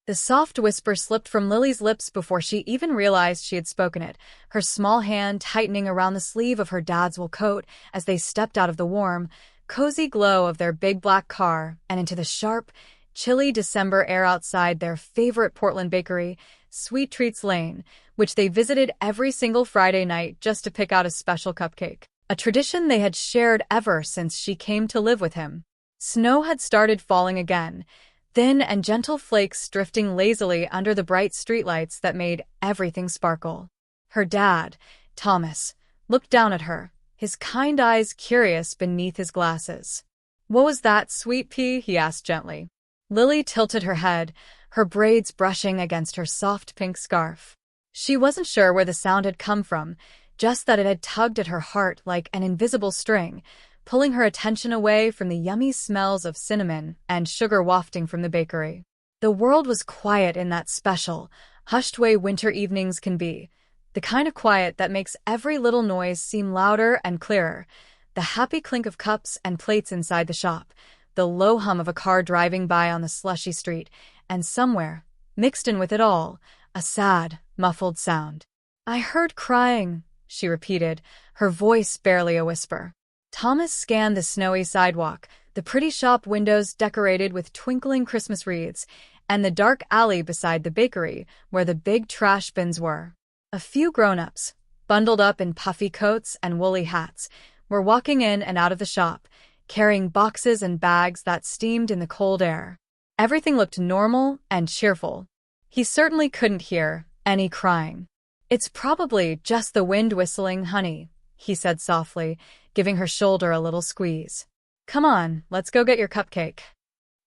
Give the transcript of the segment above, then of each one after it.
The soft whisper slipped from Lily's lips before she even realized she had spoken it, her small hand tightening around the sleeve of her dad's wool coat as they stepped out of the warm, cozy glow of their big black car and into the sharp, chilly December air outside their favorite Portland bakery, Sweet Treats Lane, which they visited every single Friday night just to pick out a special cupcake, a tradition they had shared ever since she came to live with him. Snow had started falling again, thin and gentle flakes drifting lazily under the bright streetlights that made everything sparkle. Her dad, Thomas, looked down at her, his kind eyes curious beneath his glasses. "What was that, sweet pea?" he asked gently. Lily tilted her head, her braids brushing against her soft pink scarf. She wasn't sure where the sound had come from, just that it had tugged at her heart like an invisible string, pulling her attention away from the yummy smells of cinnamon and sugar wafting from the bakery. The world was quiet in that special, hushed way winter evenings can be, the kind of quiet that makes every little noise seem louder and clearer, the happy clink of cups and plates inside the shop, the low hum of a car driving by on the slushy street, and somewhere, mixed in with it all, a sad, muffled sound. "I heard crying," she repeated, her voice barely a whisper. Thomas scanned the snowy sidewalk, the pretty shop windows decorated with twinkling Christmas wreaths, and the dark alley beside the bakery where the big trash bins were. A few grown-ups, bundled up in puffy coats and woolly hats, were walking in and out of the shop, carrying boxes and bags that steamed in the cold air. Everything looked normal and cheerful. He certainly couldn't hear any crying. "It's probably just the wind whistling, honey," he said softly, giving her shoulder a little squeeze. "Come on, let's go get your cupcake."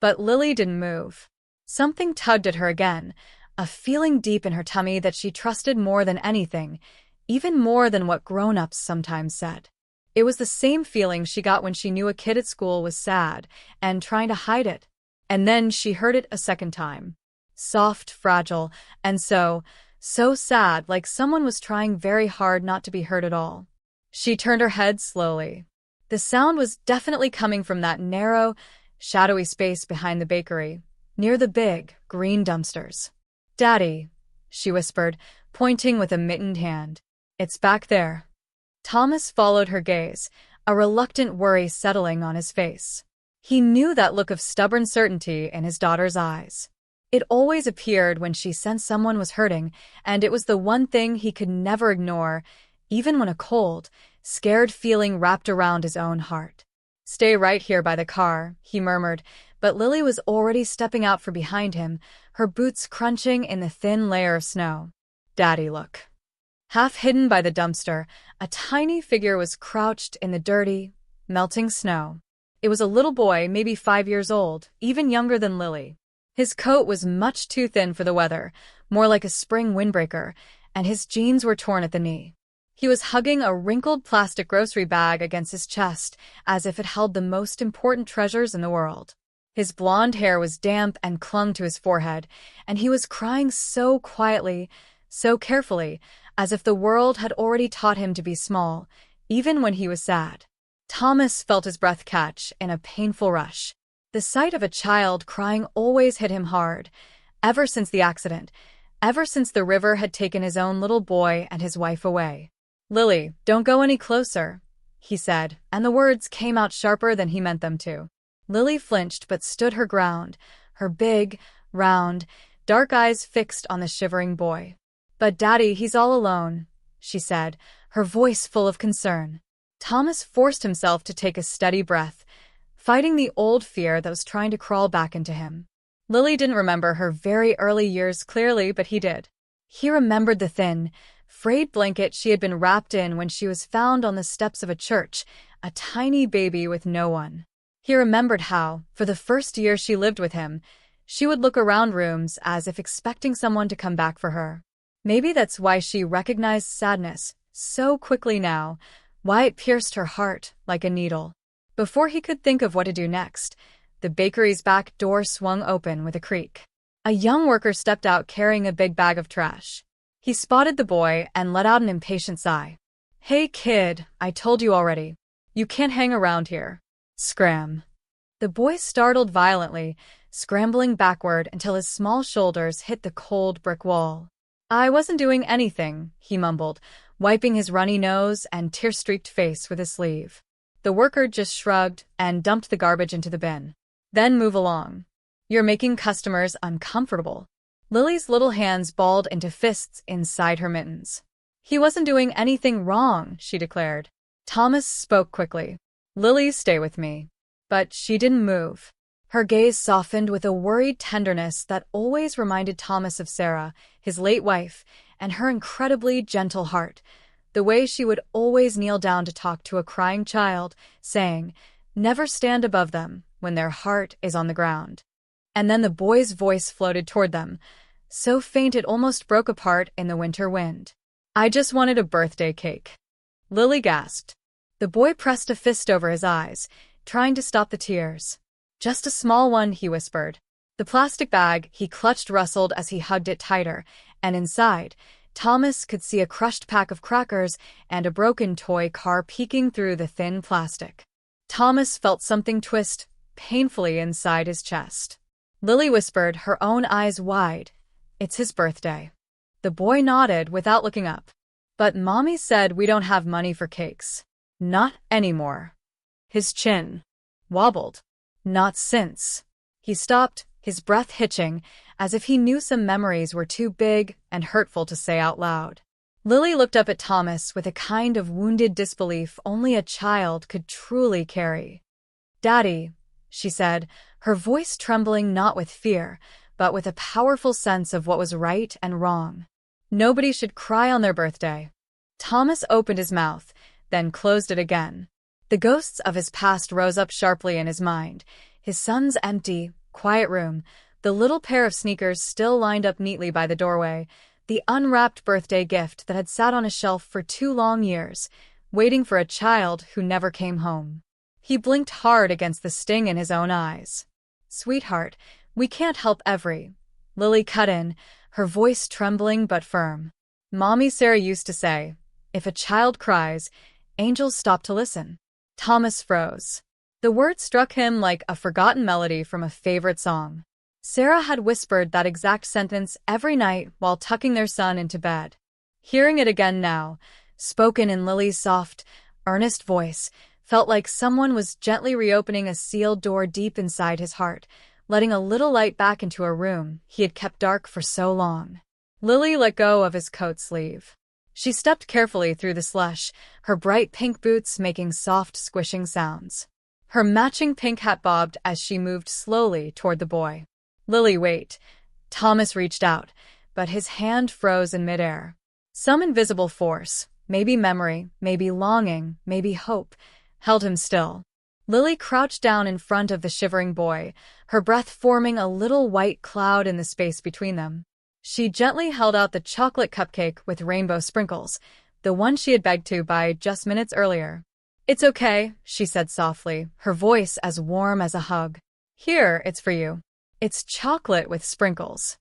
But Lily didn't move. Something tugged at her again, a feeling deep in her tummy that she trusted more than anything, even more than what grown-ups sometimes said. It was the same feeling she got when she knew a kid at school was sad and trying to hide it. And then she heard it a second time. Soft, fragile, and so sad, like someone was trying very hard not to be hurt at all. She turned her head slowly. The sound was definitely coming from that narrow, shadowy space behind the bakery, near the big, green dumpsters. "Daddy," she whispered, pointing with a mittened hand. "It's back there." Thomas followed her gaze, a reluctant worry settling on his face. He knew that look of stubborn certainty in his daughter's eyes. It always appeared when she sensed someone was hurting, and it was the one thing he could never ignore, even when a cold, scared feeling wrapped around his own heart. "Stay right here by the car," he murmured, but Lily was already stepping out from behind him, her boots crunching in the thin layer of snow. "Daddy, look." Half hidden by the dumpster, a tiny figure was crouched in the dirty, melting snow. It was a little boy, maybe 5 years old, even younger than Lily. His coat was much too thin for the weather, more like a spring windbreaker, and his jeans were torn at the knee. He was hugging a wrinkled plastic grocery bag against his chest, as if it held the most important treasures in the world. His blonde hair was damp and clung to his forehead, and he was crying so quietly, so carefully, as if the world had already taught him to be small, even when he was sad. Thomas felt his breath catch in a painful rush. The sight of a child crying always hit him hard, ever since the accident, ever since the river had taken his own little boy and his wife away. "Lily, don't go any closer," he said, and the words came out sharper than he meant them to. Lily flinched but stood her ground, her big, round, dark eyes fixed on the shivering boy. "But Daddy, he's all alone," she said, her voice full of concern. Thomas forced himself to take a steady breath, fighting the old fear that was trying to crawl back into him. Lily didn't remember her very early years clearly, but he did. He remembered the thin, frayed blanket she had been wrapped in when she was found on the steps of a church, a tiny baby with no one. He remembered how, for the first year she lived with him, she would look around rooms as if expecting someone to come back for her. Maybe that's why she recognized sadness so quickly now, why it pierced her heart like a needle. Before he could think of what to do next, the bakery's back door swung open with a creak. A young worker stepped out carrying a big bag of trash. He spotted the boy and let out an impatient sigh. "Hey kid, I told you already. You can't hang around here." Scram. The boy startled violently, scrambling backward until his small shoulders hit the cold brick wall. "I wasn't doing anything," he mumbled, wiping his runny nose and tear-streaked face with his sleeve. The worker just shrugged and dumped the garbage into the bin. "Then move along. You're making customers uncomfortable." Lily's little hands balled into fists inside her mittens. "He wasn't doing anything wrong," she declared. Thomas spoke quickly. "Lily, stay with me." But she didn't move. Her gaze softened with a worried tenderness that always reminded Thomas of Sarah, his late wife, and her incredibly gentle heart. The way she would always kneel down to talk to a crying child, saying, "Never stand above them when their heart is on the ground." And then the boy's voice floated toward them, so faint it almost broke apart in the winter wind. "I just wanted a birthday cake." Lily gasped. The boy pressed a fist over his eyes, trying to stop the tears. "Just a small one," he whispered. The plastic bag he clutched rustled as he hugged it tighter, and inside, Thomas could see a crushed pack of crackers and a broken toy car peeking through the thin plastic. Thomas felt something twist painfully inside his chest. Lily whispered, her own eyes wide, "It's his birthday." The boy nodded without looking up. "But Mommy said we don't have money for cakes." "Not anymore." His chin wobbled. "Not since." He stopped, his breath hitching, as if he knew some memories were too big and hurtful to say out loud. Lily looked up at Thomas with a kind of wounded disbelief only a child could truly carry. "Daddy," she said, her voice trembling not with fear, but with a powerful sense of what was right and wrong. "Nobody should cry on their birthday." Thomas opened his mouth, then closed it again. The ghosts of his past rose up sharply in his mind. His son's empty, quiet room, the little pair of sneakers still lined up neatly by the doorway, the unwrapped birthday gift that had sat on a shelf for 2 long years, waiting for a child who never came home. He blinked hard against the sting in his own eyes. "Sweetheart, we can't help every..." Lily cut in, her voice trembling but firm. "Mommy Sarah used to say, if a child cries, angels stop to listen." Thomas froze. The word struck him like a forgotten melody from a favorite song. Sarah had whispered that exact sentence every night while tucking their son into bed. Hearing it again now, spoken in Lily's soft, earnest voice, felt like someone was gently reopening a sealed door deep inside his heart, letting a little light back into a room he had kept dark for so long. Lily let go of his coat sleeve. She stepped carefully through the slush, her bright pink boots making soft, squishing sounds. Her matching pink hat bobbed as she moved slowly toward the boy. "Lily, wait." Thomas reached out, but his hand froze in midair. Some invisible force, maybe memory, maybe longing, maybe hope, held him still. Lily crouched down in front of the shivering boy, her breath forming a little white cloud in the space between them. She gently held out the chocolate cupcake with rainbow sprinkles, the one she had begged to buy just minutes earlier. "It's okay," she said softly, her voice as warm as a hug. "Here, it's for you. It's chocolate with sprinkles."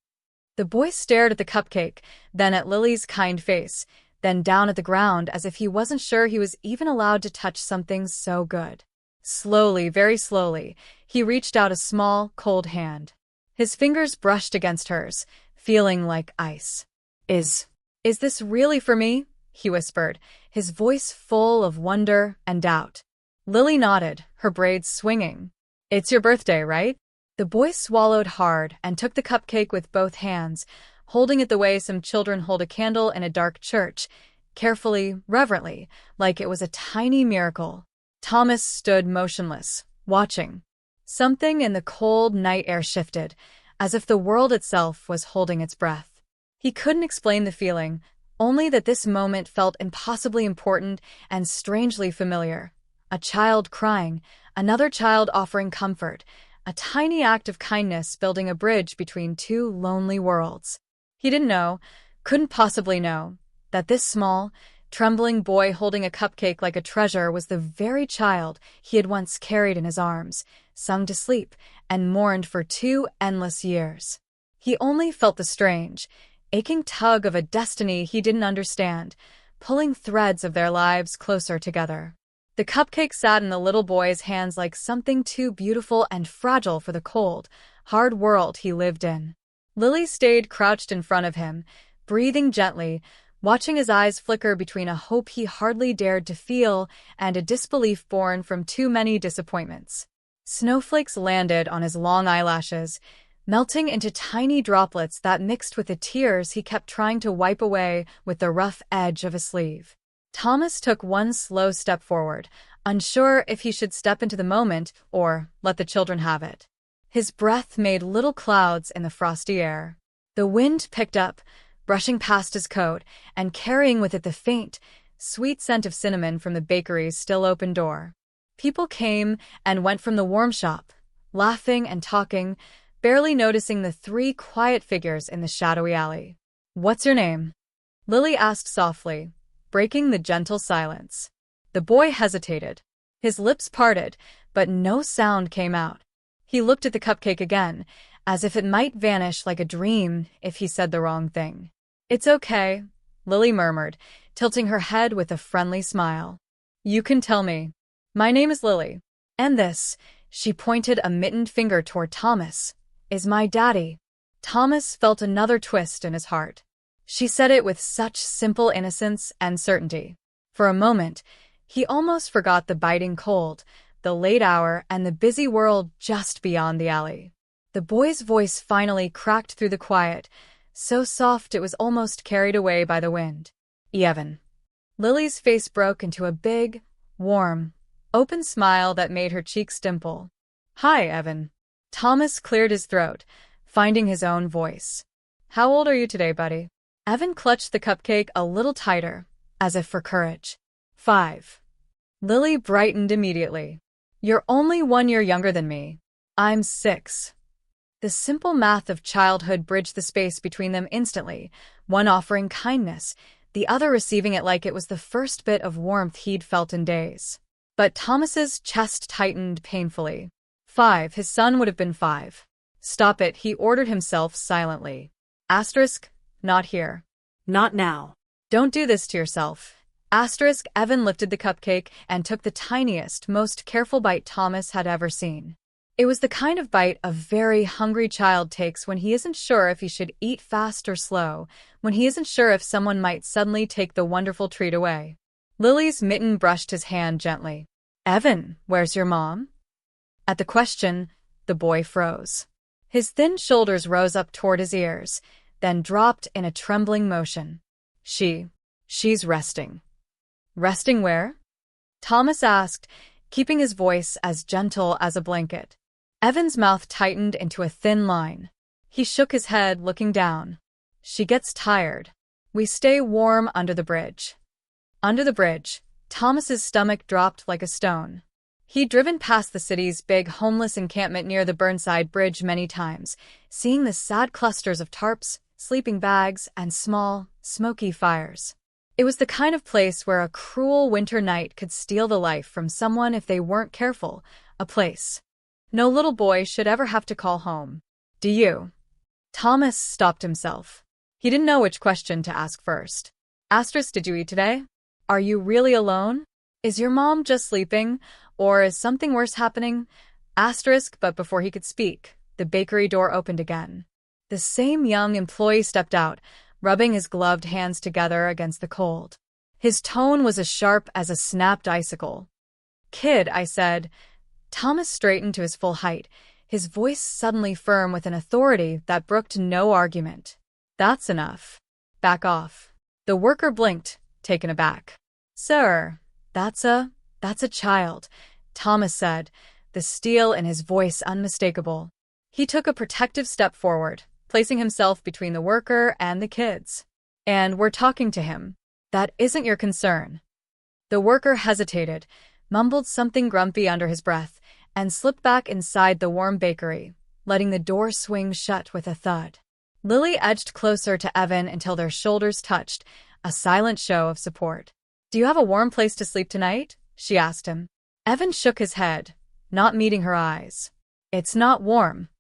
The boy stared at the cupcake, then at Lily's kind face, then down at the ground as if he wasn't sure he was even allowed to touch something so good. Slowly, very slowly, he reached out a small, cold hand. His fingers brushed against hers, feeling like ice. Is this really for me?" he whispered, his voice full of wonder and doubt. Lily nodded, her braids swinging. "It's your birthday, right?" The boy swallowed hard and took the cupcake with both hands, holding it the way some children hold a candle in a dark church, carefully, reverently, like it was a tiny miracle. Thomas stood motionless, watching. Something in the cold night air shifted, as if the world itself was holding its breath. He couldn't explain the feeling, only that this moment felt impossibly important and strangely familiar. A child crying, another child offering comfort, a tiny act of kindness building a bridge between 2 lonely worlds. He didn't know, couldn't possibly know, that this small, trembling boy holding a cupcake like a treasure was the very child he had once carried in his arms, sung to sleep, and mourned for 2 endless years. He only felt the strange, aching tug of a destiny he didn't understand, pulling threads of their lives closer together. The cupcake sat in the little boy's hands like something too beautiful and fragile for the cold, hard world he lived in. Lily stayed crouched in front of him, breathing gently, watching his eyes flicker between a hope he hardly dared to feel and a disbelief born from too many disappointments. Snowflakes landed on his long eyelashes, melting into tiny droplets that mixed with the tears he kept trying to wipe away with the rough edge of a sleeve. Thomas took one slow step forward, unsure if he should step into the moment or let the children have it. His breath made little clouds in the frosty air. The wind picked up, brushing past his coat and carrying with it the faint, sweet scent of cinnamon from the bakery's still-open door. People came and went from the warm shop, laughing and talking, barely noticing the three quiet figures in the shadowy alley. "What's your name?" Lily asked softly, breaking the gentle silence. The boy hesitated. His lips parted, but no sound came out. He looked at the cupcake again, as if it might vanish like a dream if he said the wrong thing. "It's okay," Lily murmured, tilting her head with a friendly smile. "You can tell me. My name is Lily. And this," she pointed a mittened finger toward Thomas, "is my daddy." Thomas felt another twist in his heart. She said it with such simple innocence and certainty. For a moment, he almost forgot the biting cold, the late hour, and the busy world just beyond the alley. The boy's voice finally cracked through the quiet, so soft it was almost carried away by the wind. "Evan." Lily's face broke into a big, warm, open smile that made her cheeks dimple. "Hi, Evan." Thomas cleared his throat, finding his own voice. "How old are you today, buddy?" Evan clutched the cupcake a little tighter, as if for courage. 5. Lily brightened immediately. "You're only 1 year younger than me. I'm 6. The simple math of childhood bridged the space between them instantly, one offering kindness, the other receiving it like it was the first bit of warmth he'd felt in days. But Thomas's chest tightened painfully. 5. His son would have been 5. "Stop it," he ordered himself silently. Asterisk, not here. Not now. "Don't do this to yourself." Asterisk, Evan lifted the cupcake and took the tiniest, most careful bite Thomas had ever seen. It was the kind of bite a very hungry child takes when he isn't sure if he should eat fast or slow, when he isn't sure if someone might suddenly take the wonderful treat away. Lily's mitten brushed his hand gently. "Evan, where's your mom?" At the question, the boy froze. His thin shoulders rose up toward his ears, then dropped in a trembling motion. She's resting." "Resting where?" Thomas asked, keeping his voice as gentle as a blanket. Evan's mouth tightened into a thin line. He shook his head, looking down. "She gets tired. We stay warm under the bridge." Under the bridge, Thomas's stomach dropped like a stone. He'd driven past the city's big homeless encampment near the Burnside Bridge many times, seeing the sad clusters of tarps, sleeping bags, and small, smoky fires. It was the kind of place where a cruel winter night could steal the life from someone if they weren't careful, a place no little boy should ever have to call home. "Do you?" Thomas stopped himself. He didn't know which question to ask first. Asterisk, did you eat today? Are you really alone? Is your mom just sleeping? Or is something worse happening? Asterisk, but before he could speak, the bakery door opened again. The same young employee stepped out, rubbing his gloved hands together against the cold. His tone was as sharp as a snapped icicle. "Kid," I said. Thomas straightened to his full height, his voice suddenly firm with an authority that brooked no argument. "That's enough. Back off." The worker blinked, taken aback. "Sir, that's a child," Thomas said, the steel in his voice unmistakable. He took a protective step forward, placing himself between the worker and the kids. "And we're talking to him. That isn't your concern." The worker hesitated, mumbled something grumpy under his breath, and slipped back inside the warm bakery, letting the door swing shut with a thud. Lily edged closer to Evan until their shoulders touched, a silent show of support. "Do you have a warm place to sleep tonight?" she asked him. Evan shook his head, not meeting her eyes. "It's not warm."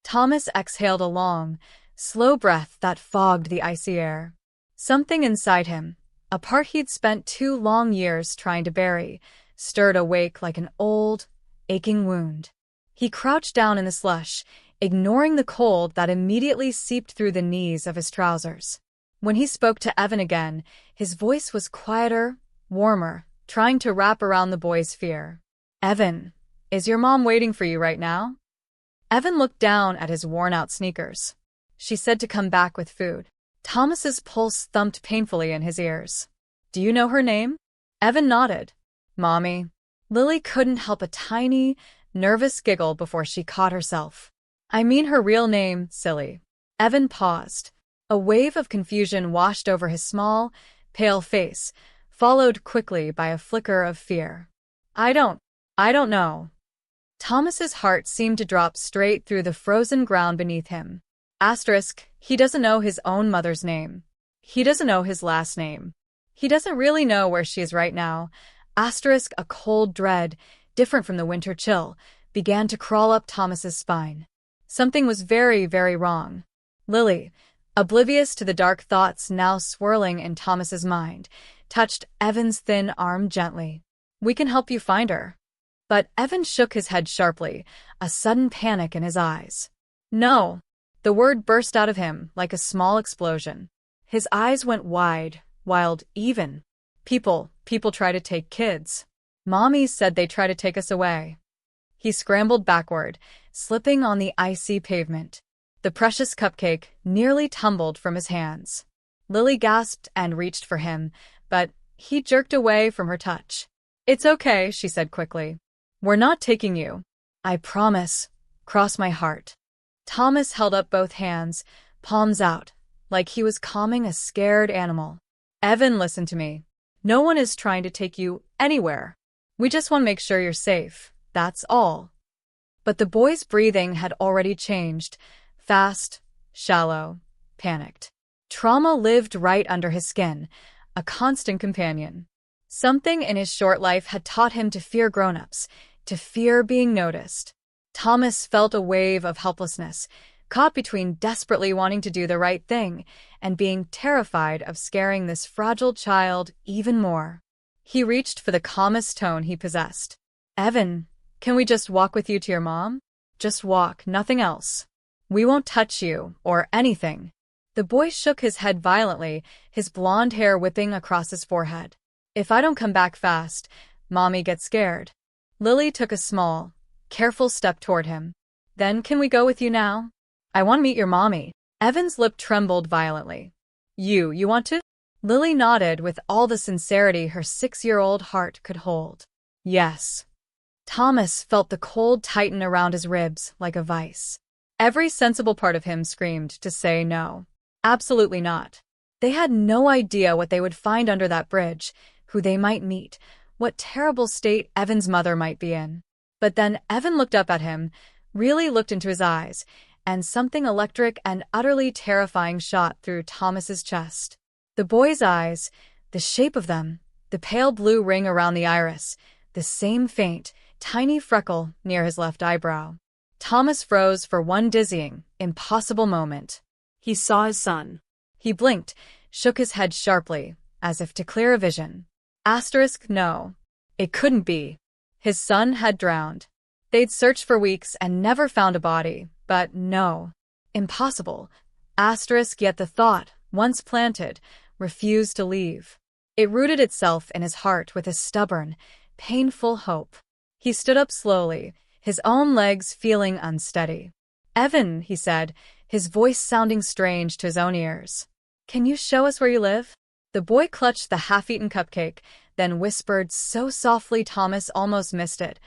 Thomas exhaled a long, slow breath that fogged the icy air. Something inside him, a part he'd spent 2 long years trying to bury, stirred awake like an old, aching wound. He crouched down in the slush, ignoring the cold that immediately seeped through the knees of his trousers. When he spoke to Evan again, his voice was quieter, warmer, trying to wrap around the boy's fear. "Evan, is your mom waiting for you right now?" Evan looked down at his worn-out sneakers. "She said to come back with food." Thomas's pulse thumped painfully in his ears. "Do you know her name?" Evan nodded. "Mommy." Lily couldn't help a tiny, nervous giggle before she caught herself. "I mean her real name, silly." Evan paused. A wave of confusion washed over his small, pale face, followed quickly by a flicker of fear. I don't know." Thomas's heart seemed to drop straight through the frozen ground beneath him. He doesn't know his own mother's name. He doesn't know his last name. He doesn't really know where she is right now. A cold dread, different from the winter chill, began to crawl up Thomas's spine. Something was very, very wrong. Lily, oblivious to the dark thoughts now swirling in Thomas's mind, touched Evan's thin arm gently. "We can help you find her." But Evan shook his head sharply, a sudden panic in his eyes. "No." The word burst out of him like a small explosion. His eyes went wide, even. People try to take kids. Mommy said they try to take us away." He scrambled backward, slipping on the icy pavement. The precious cupcake nearly tumbled from his hands. Lily gasped and reached for him, but he jerked away from her touch. "It's okay," she said quickly. "We're not taking you. I promise. Cross my heart." Thomas held up both hands, palms out, like he was calming a scared animal. "Evan, listen to me. No one is trying to take you anywhere. We just want to make sure you're safe, that's all." But the boy's breathing had already changed. Fast, shallow, panicked. Trauma lived right under his skin, a constant companion. Something in his short life had taught him to fear grown-ups, to fear being noticed. Thomas felt a wave of helplessness, caught between desperately wanting to do the right thing and being terrified of scaring this fragile child even more. He reached for the calmest tone he possessed. "Evan, can we just walk with you to your mom? Just walk, nothing else. We won't touch you, or anything." The boy shook his head violently, his blonde hair whipping across his forehead. "If I don't come back fast, Mommy gets scared." Lily took a small, careful step toward him. "Then can we go with you now? I want to meet your mommy." Evan's lip trembled violently. You want to?" Lily nodded with all the sincerity her 6-year-old heart could hold. "Yes." Thomas felt the cold tighten around his ribs like a vice. Every sensible part of him screamed to say no. Absolutely not. They had no idea what they would find under that bridge, who they might meet, what terrible state Evan's mother might be in. But then Evan looked up at him, really looked into his eyes, and something electric and utterly terrifying shot through Thomas's chest. The boy's eyes, the shape of them, the pale blue ring around the iris, the same faint, tiny freckle near his left eyebrow. Thomas froze for one dizzying, impossible moment. He saw his son. He blinked, shook his head sharply, as if to clear a vision. No. It couldn't be. His son had drowned. They'd searched for weeks and never found a body, but no. Impossible. Yet the thought, once planted, refused to leave. It rooted itself in his heart with a stubborn, painful hope. He stood up slowly, his own legs feeling unsteady. "Evan," he said, his voice sounding strange to his own ears. "Can you show us where you live?" The boy clutched the half-eaten cupcake, then whispered so softly Thomas almost missed it.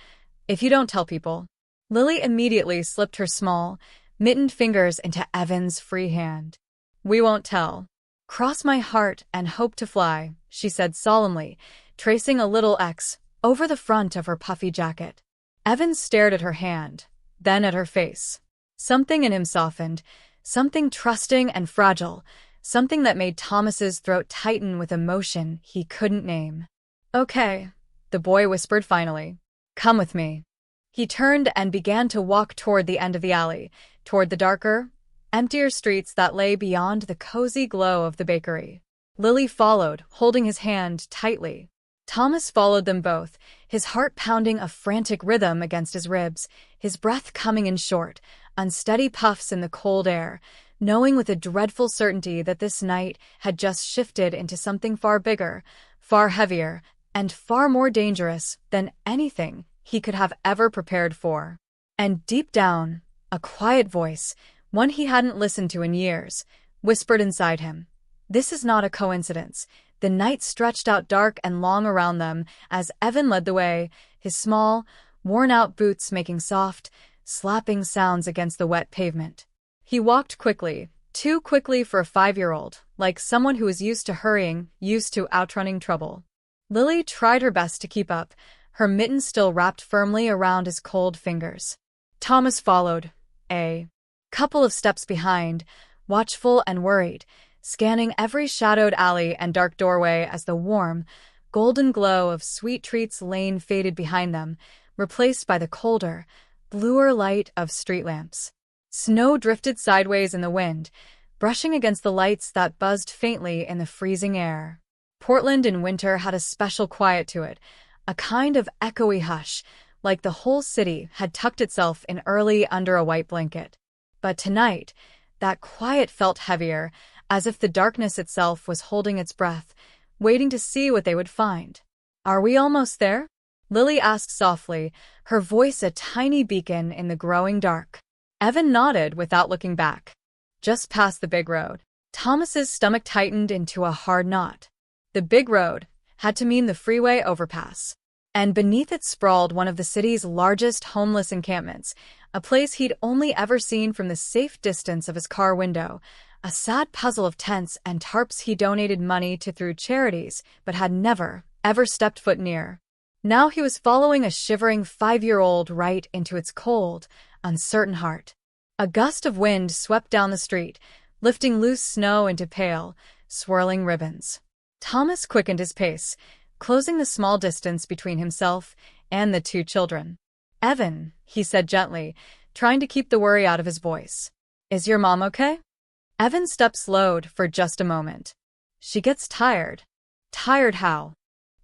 "If you don't tell people." Lily immediately slipped her small, mittened fingers into Evan's free hand. "We won't tell. Cross my heart and hope to fly," she said solemnly, tracing a little X over the front of her puffy jacket. Evan stared at her hand, then at her face. Something in him softened, something trusting and fragile, something that made Thomas's throat tighten with emotion he couldn't name. "Okay," the boy whispered finally. "Come with me." He turned and began to walk toward the end of the alley, toward the darker, emptier streets that lay beyond the cozy glow of the bakery. Lily followed, holding his hand tightly. Thomas followed them both, his heart pounding a frantic rhythm against his ribs, his breath coming in short, unsteady puffs in the cold air, knowing with a dreadful certainty that this night had just shifted into something far bigger, far heavier, and far more dangerous than anything he could have ever prepared for. And deep down, a quiet voice, one he hadn't listened to in years, whispered inside him, "This is not a coincidence." The night stretched out dark and long around them as Evan led the way, his small, worn-out boots making soft, slapping sounds against the wet pavement. He walked quickly, too quickly for a 5-year-old, like someone who was used to hurrying, used to outrunning trouble. Lily tried her best to keep up, her mitten still wrapped firmly around his cold fingers. Thomas followed, a couple of steps behind, watchful and worried, scanning every shadowed alley and dark doorway as the warm, golden glow of Sweet Treats Lane faded behind them, replaced by the colder, bluer light of street lamps. Snow drifted sideways in the wind, brushing against the lights that buzzed faintly in the freezing air. Portland in winter had a special quiet to it, a kind of echoey hush, like the whole city had tucked itself in early under a white blanket. But tonight, that quiet felt heavier, as if the darkness itself was holding its breath, waiting to see what they would find. "Are we almost there?" Lily asked softly, her voice a tiny beacon in the growing dark. Evan nodded without looking back. Just past the big road. Thomas's stomach tightened into a hard knot. The big road had to mean the freeway overpass. And beneath it sprawled one of the city's largest homeless encampments, a place he'd only ever seen from the safe distance of his car window, a sad puzzle of tents and tarps he donated money to through charities, but had never, ever stepped foot near. Now he was following a shivering 5-year-old right into its cold, uncertain heart. A gust of wind swept down the street, lifting loose snow into pale, swirling ribbons. Thomas quickened his pace, closing the small distance between himself and the two children. "Evan," he said gently, trying to keep the worry out of his voice. "Is your mom okay?" Evan's step slowed for just a moment. "She gets tired." "Tired how?"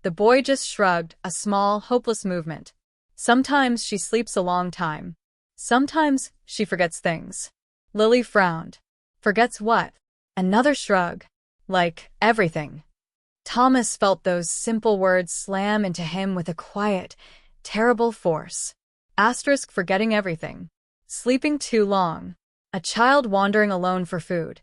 The boy just shrugged, a small, hopeless movement. "Sometimes she sleeps a long time. Sometimes she forgets things." Lily frowned. "Forgets what?" Another shrug. "Like everything." Thomas felt those simple words slam into him with a quiet, terrible force. Forgetting everything. Sleeping too long. A child wandering alone for food.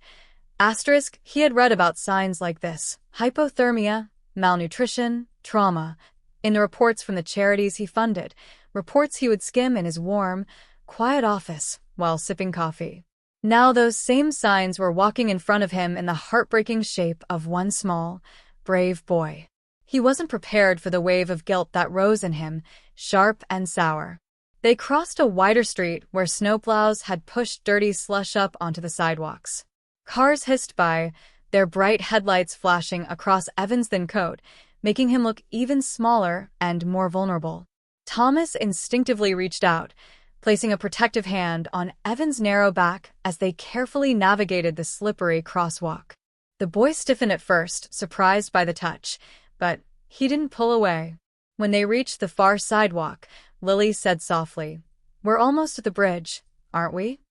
He had read about signs like this: hypothermia, malnutrition, trauma, in the reports from the charities he funded, reports he would skim in his warm, quiet office while sipping coffee. Now those same signs were walking in front of him in the heartbreaking shape of one small, brave boy. He wasn't prepared for the wave of guilt that rose in him, sharp and sour. They crossed a wider street where snowplows had pushed dirty slush up onto the sidewalks. Cars hissed by, their bright headlights flashing across Evan's thin coat, making him look even smaller and more vulnerable. Thomas instinctively reached out, placing a protective hand on Evan's narrow back as they carefully navigated the slippery crosswalk. The boy stiffened at first, surprised by the touch, but he didn't pull away. When they reached the far sidewalk, Lily said softly, "We're almost at the bridge, aren't we?"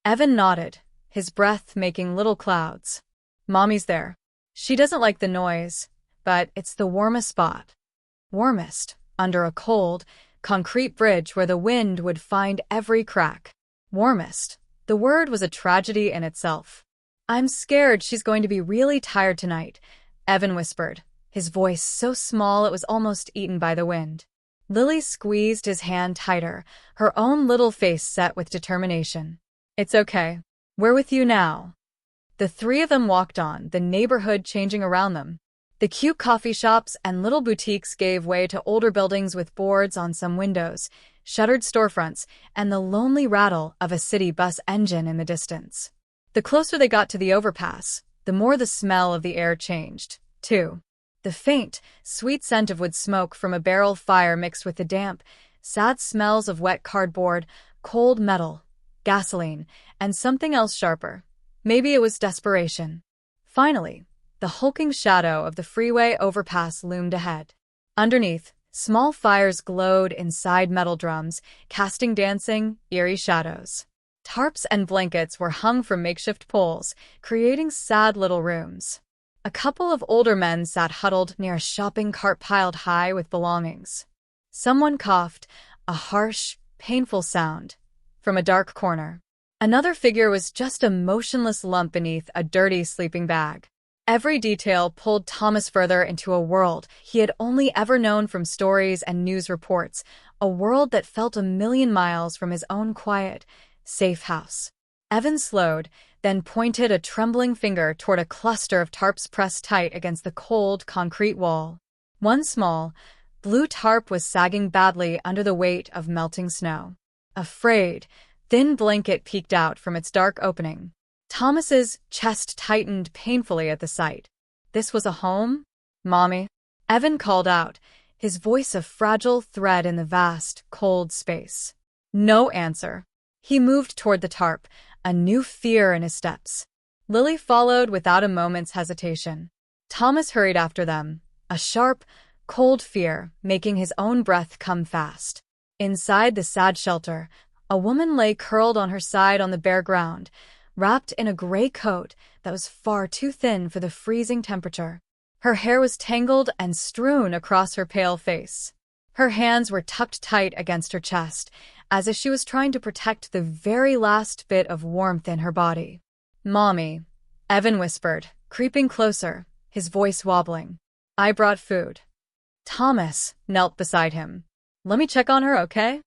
Evan nodded, his breath making little clouds. "Mommy's there. She doesn't like the noise, but it's the warmest spot." Warmest, under a cold, concrete bridge where the wind would find every crack. Warmest. The word was a tragedy in itself. "I'm scared she's going to be really tired tonight," Evan whispered, his voice so small it was almost eaten by the wind. Lily squeezed his hand tighter, her own little face set with determination. "It's okay. We're with you now." The three of them walked on, the neighborhood changing around them. The cute coffee shops and little boutiques gave way to older buildings with boards on some windows, shuttered storefronts, and the lonely rattle of a city bus engine in the distance. The closer they got to the overpass, the more the smell of the air changed, too. The faint, sweet scent of wood smoke from a barrel fire mixed with the damp, sad smells of wet cardboard, cold metal, gasoline, and something else sharper. Maybe it was desperation. Finally, the hulking shadow of the freeway overpass loomed ahead. Underneath, small fires glowed inside metal drums, casting dancing, eerie shadows. Tarps and blankets were hung from makeshift poles, creating sad little rooms. A couple of older men sat huddled near a shopping cart piled high with belongings. Someone coughed, a harsh, painful sound, from a dark corner. Another figure was just a motionless lump beneath a dirty sleeping bag. Every detail pulled Thomas further into a world he had only ever known from stories and news reports, a world that felt a million miles from his own quiet, safe house. Evan slowed, then pointed a trembling finger toward a cluster of tarps pressed tight against the cold, concrete wall. One small, blue tarp was sagging badly under the weight of melting snow. A frayed, thin blanket peeked out from its dark opening. Thomas's chest tightened painfully at the sight. This was a home? Mommy? Evan called out, his voice a fragile thread in the vast, cold space. No answer. He moved toward the tarp, a new fear in his steps. Lily followed without a moment's hesitation. Thomas hurried after them, a sharp, cold fear making his own breath come fast. Inside the sad shelter, a woman lay curled on her side on the bare ground, wrapped in a gray coat that was far too thin for the freezing temperature. Her hair was tangled and strewn across her pale face. Her hands were tucked tight against her chest, as if she was trying to protect the very last bit of warmth in her body. Mommy, Evan whispered, creeping closer, his voice wobbling. I brought food. Thomas knelt beside him. Let me check on her, okay?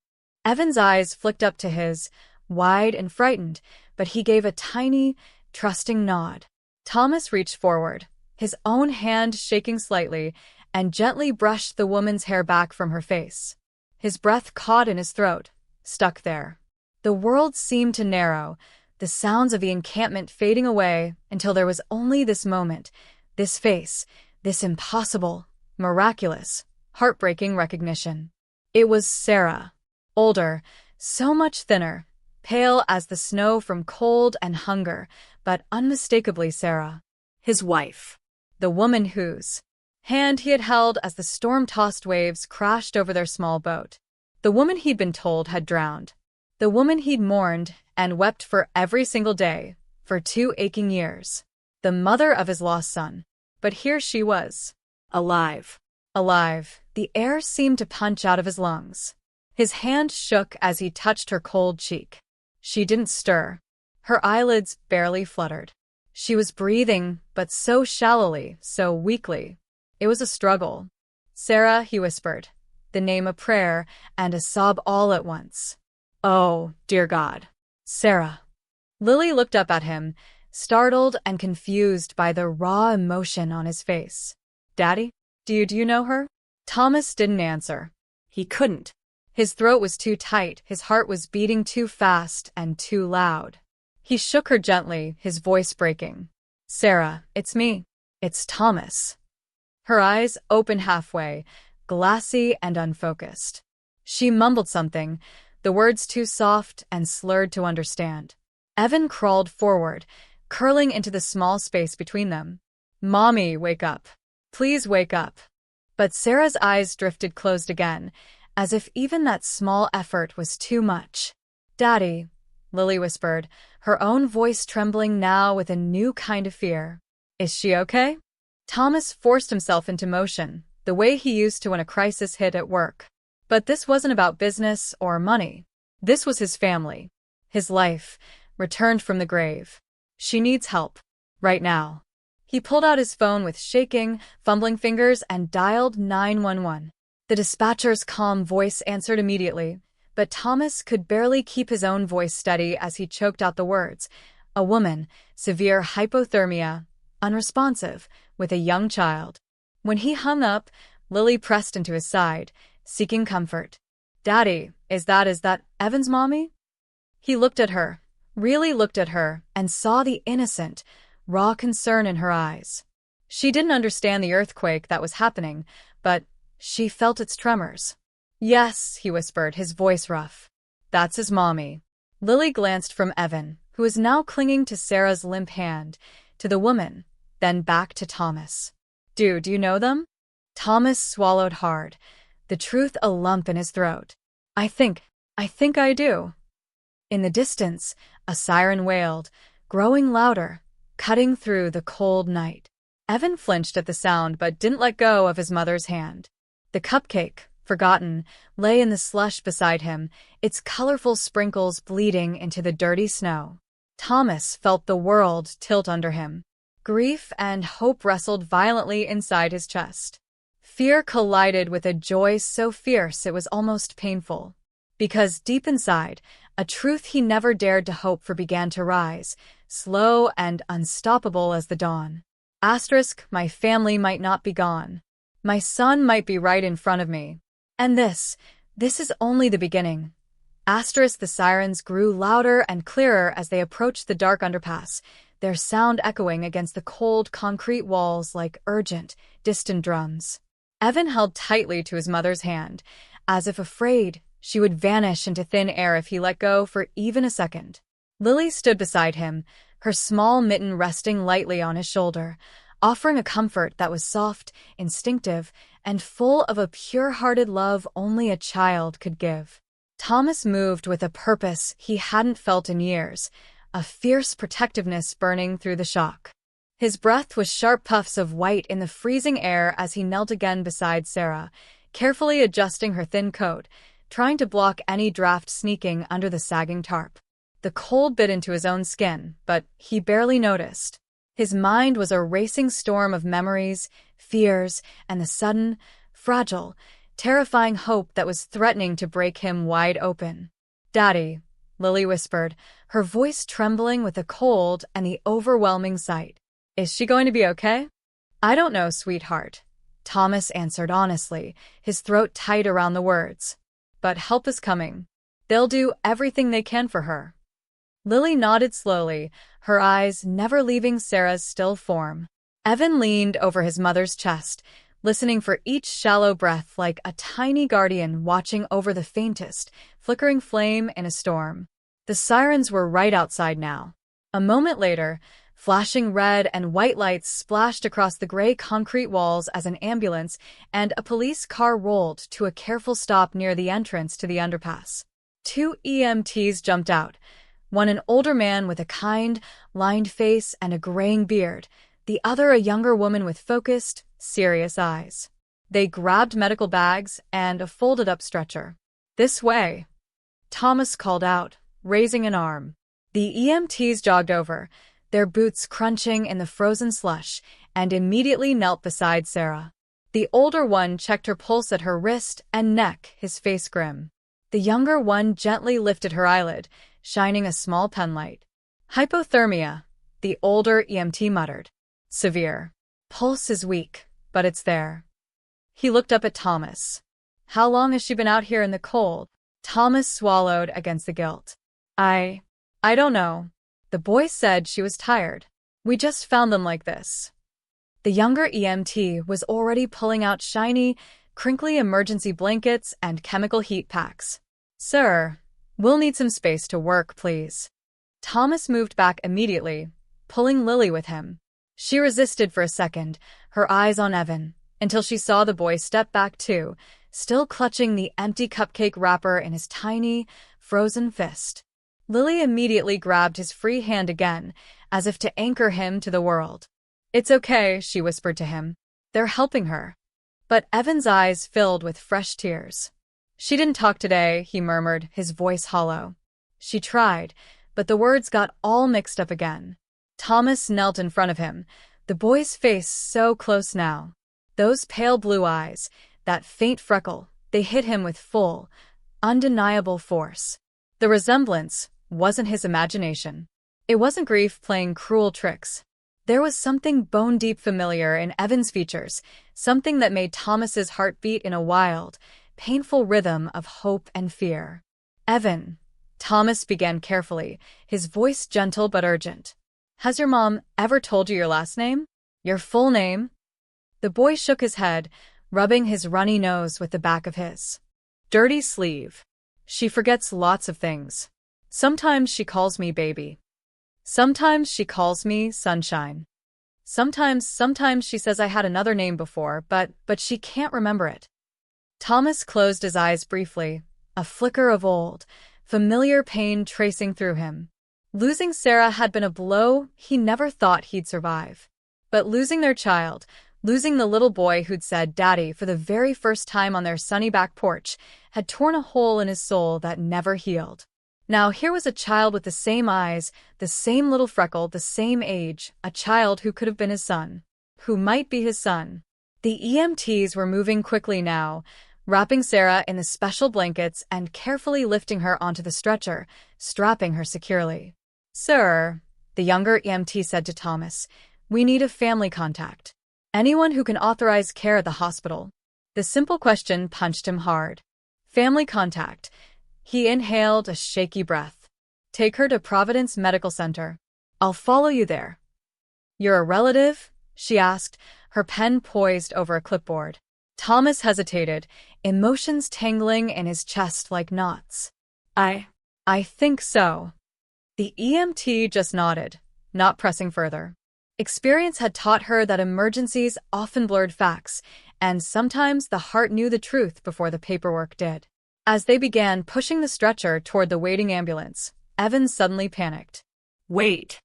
Evan's eyes flicked up to his, wide and frightened, but he gave a tiny, trusting nod. Thomas reached forward, his own hand shaking slightly, and gently brushed the woman's hair back from her face. His breath caught in his throat, stuck there. The world seemed to narrow, the sounds of the encampment fading away until there was only this moment, this face, this impossible, miraculous, heartbreaking recognition. It was Sarah. Older, so much thinner, pale as the snow from cold and hunger, but unmistakably Sarah. His wife. The woman whose hand he had held as the storm-tossed waves crashed over their small boat. The woman he'd been told had drowned. The woman he'd mourned and wept for every single day, for 2 aching years. The mother of his lost son. But here she was. Alive. Alive. The air seemed to punch out of his lungs. His hand shook as he touched her cold cheek. She didn't stir. Her eyelids barely fluttered. She was breathing, but so shallowly, so weakly. It was a struggle. Sarah, he whispered, the name a prayer and a sob all at once. Oh, dear God. Sarah. Lily looked up at him, startled and confused by the raw emotion on his face. Daddy? Do you know her? Thomas didn't answer. He couldn't. His throat was too tight, his heart was beating too fast and too loud. He shook her gently, his voice breaking. Sarah, it's me. It's Thomas. Her eyes open halfway, glassy and unfocused. She mumbled something, the words too soft and slurred to understand. Evan crawled forward, curling into the small space between them. Mommy, wake up. Please wake up. But Sarah's eyes drifted closed again, as if even that small effort was too much. Daddy, Lily whispered, her own voice trembling now with a new kind of fear. Is she okay? Thomas forced himself into motion, the way he used to when a crisis hit at work. But this wasn't about business or money. This was his family. His life, returned from the grave. She needs help. Right now. He pulled out his phone with shaking, fumbling fingers and dialed 911. The dispatcher's calm voice answered immediately, but Thomas could barely keep his own voice steady as he choked out the words. A woman, severe hypothermia, unresponsive, with a young child. When he hung up, Lily pressed into his side, seeking comfort. Daddy, is that Evan's mommy? He looked at her, really looked at her, and saw the innocent, raw concern in her eyes. She didn't understand the earthquake that was happening, but she felt its tremors. Yes, he whispered, his voice rough. That's his mommy. Lily glanced from Evan, who was now clinging to Sarah's limp hand, to the woman, then back to Thomas. Do you know them? Thomas swallowed hard, the truth a lump in his throat. I think I do. In the distance, a siren wailed, growing louder, cutting through the cold night. Evan flinched at the sound but didn't let go of his mother's hand. The cupcake, forgotten, lay in the slush beside him, its colorful sprinkles bleeding into the dirty snow. Thomas felt the world tilt under him. Grief and hope wrestled violently inside his chest. Fear collided with a joy so fierce it was almost painful. Because deep inside, a truth he never dared to hope for began to rise, slow and unstoppable as the dawn. My family might not be gone. My son might be right in front of me. And this is only the beginning. The sirens grew louder and clearer as they approached the dark underpass, their sound echoing against the cold concrete walls like urgent, distant drums. Evan held tightly to his mother's hand, as if afraid she would vanish into thin air if he let go for even a second. Lily stood beside him, her small mitten resting lightly on his shoulder, offering a comfort that was soft, instinctive, and full of a pure-hearted love only a child could give. Thomas moved with a purpose he hadn't felt in years, a fierce protectiveness burning through the shock. His breath was sharp puffs of white in the freezing air as he knelt again beside Sarah, carefully adjusting her thin coat, trying to block any draft sneaking under the sagging tarp. The cold bit into his own skin, but he barely noticed. His mind was a racing storm of memories, fears, and the sudden, fragile, terrifying hope that was threatening to break him wide open. "Daddy," Lily whispered, her voice trembling with the cold and the overwhelming sight. "Is she going to be okay?" "I don't know, sweetheart," Thomas answered honestly, his throat tight around the words. "But help is coming. They'll do everything they can for her." Lily nodded slowly, her eyes never leaving Sarah's still form. Evan leaned over his mother's chest, listening for each shallow breath like a tiny guardian watching over the faintest, flickering flame in a storm. The sirens were right outside now. A moment later, flashing red and white lights splashed across the gray concrete walls as an ambulance and a police car rolled to a careful stop near the entrance to the underpass. 2 EMTs jumped out, one an older man with a kind, lined face and a graying beard, the other a younger woman with focused, serious eyes. They grabbed medical bags and a folded-up stretcher. "This way," Thomas called out, raising an arm. The EMTs jogged over, their boots crunching in the frozen slush, and immediately knelt beside Sarah. The older one checked her pulse at her wrist and neck, his face grim. The younger one gently lifted her eyelid, shining a small penlight. "Hypothermia," the older EMT muttered. "Severe. Pulse is weak, but it's there." He looked up at Thomas. "How long has she been out here in the cold?" Thomas swallowed against the guilt. I don't know. The boy said she was tired. We just found them like this." The younger EMT was already pulling out shiny, crinkly emergency blankets and chemical heat packs. "Sir, we'll need some space to work, please." Thomas moved back immediately, pulling Lily with him. She resisted for a second, her eyes on Evan, until she saw the boy step back too, still clutching the empty cupcake wrapper in his tiny, frozen fist. Lily immediately grabbed his free hand again, as if to anchor him to the world. "It's okay," she whispered to him. "They're helping her." But Evan's eyes filled with fresh tears. "She didn't talk today," he murmured, his voice hollow. "She tried, but the words got all mixed up again." Thomas knelt in front of him, the boy's face so close now. Those pale blue eyes, that faint freckle, they hit him with full, undeniable force. The resemblance wasn't his imagination. It wasn't grief playing cruel tricks. There was something bone-deep familiar in Evan's features, something that made Thomas's heart beat in a wild, painful rhythm of hope and fear. "Evan," Thomas began carefully, his voice gentle but urgent. "Has your mom ever told you your last name? Your full name?" The boy shook his head, rubbing his runny nose with the back of his dirty sleeve. "She forgets lots of things. Sometimes she calls me baby. Sometimes she calls me sunshine. Sometimes she says I had another name before, but she can't remember it. Thomas closed his eyes briefly, a flicker of old, familiar pain tracing through him. Losing Sarah had been a blow he never thought he'd survive. But losing their child, losing the little boy who'd said "Daddy" for the very first time on their sunny back porch, had torn a hole in his soul that never healed. Now here was a child with the same eyes, the same little freckle, the same age, a child who could have been his son. Who might be his son. The EMTs were moving quickly now, wrapping Sarah in the special blankets and carefully lifting her onto the stretcher, strapping her securely. "Sir," the younger EMT said to Thomas, "we need a family contact. Anyone who can authorize care at the hospital." The simple question punched him hard. Family contact. He inhaled a shaky breath. "Take her to Providence Medical Center. I'll follow you there." "You're a relative?" she asked, her pen poised over a clipboard. Thomas hesitated, emotions tangling in his chest like knots. I think so." The EMT just nodded, not pressing further. Experience had taught her that emergencies often blurred facts, and sometimes the heart knew the truth before the paperwork did. As they began pushing the stretcher toward the waiting ambulance, Evan suddenly panicked. Wait,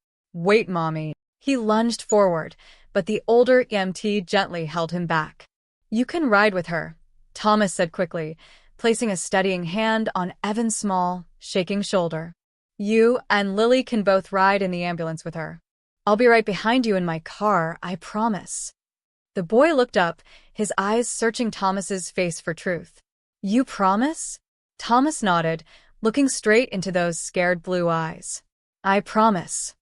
Mommy." He lunged forward, but the older EMT gently held him back. "You can ride with her," Thomas said quickly, placing a steadying hand on Evan's small, shaking shoulder. "You and Lily can both ride in the ambulance with her. I'll be right behind you in my car, I promise." The boy looked up, his eyes searching Thomas's face for truth. "You promise?" Thomas nodded, looking straight into those scared blue eyes. "I promise."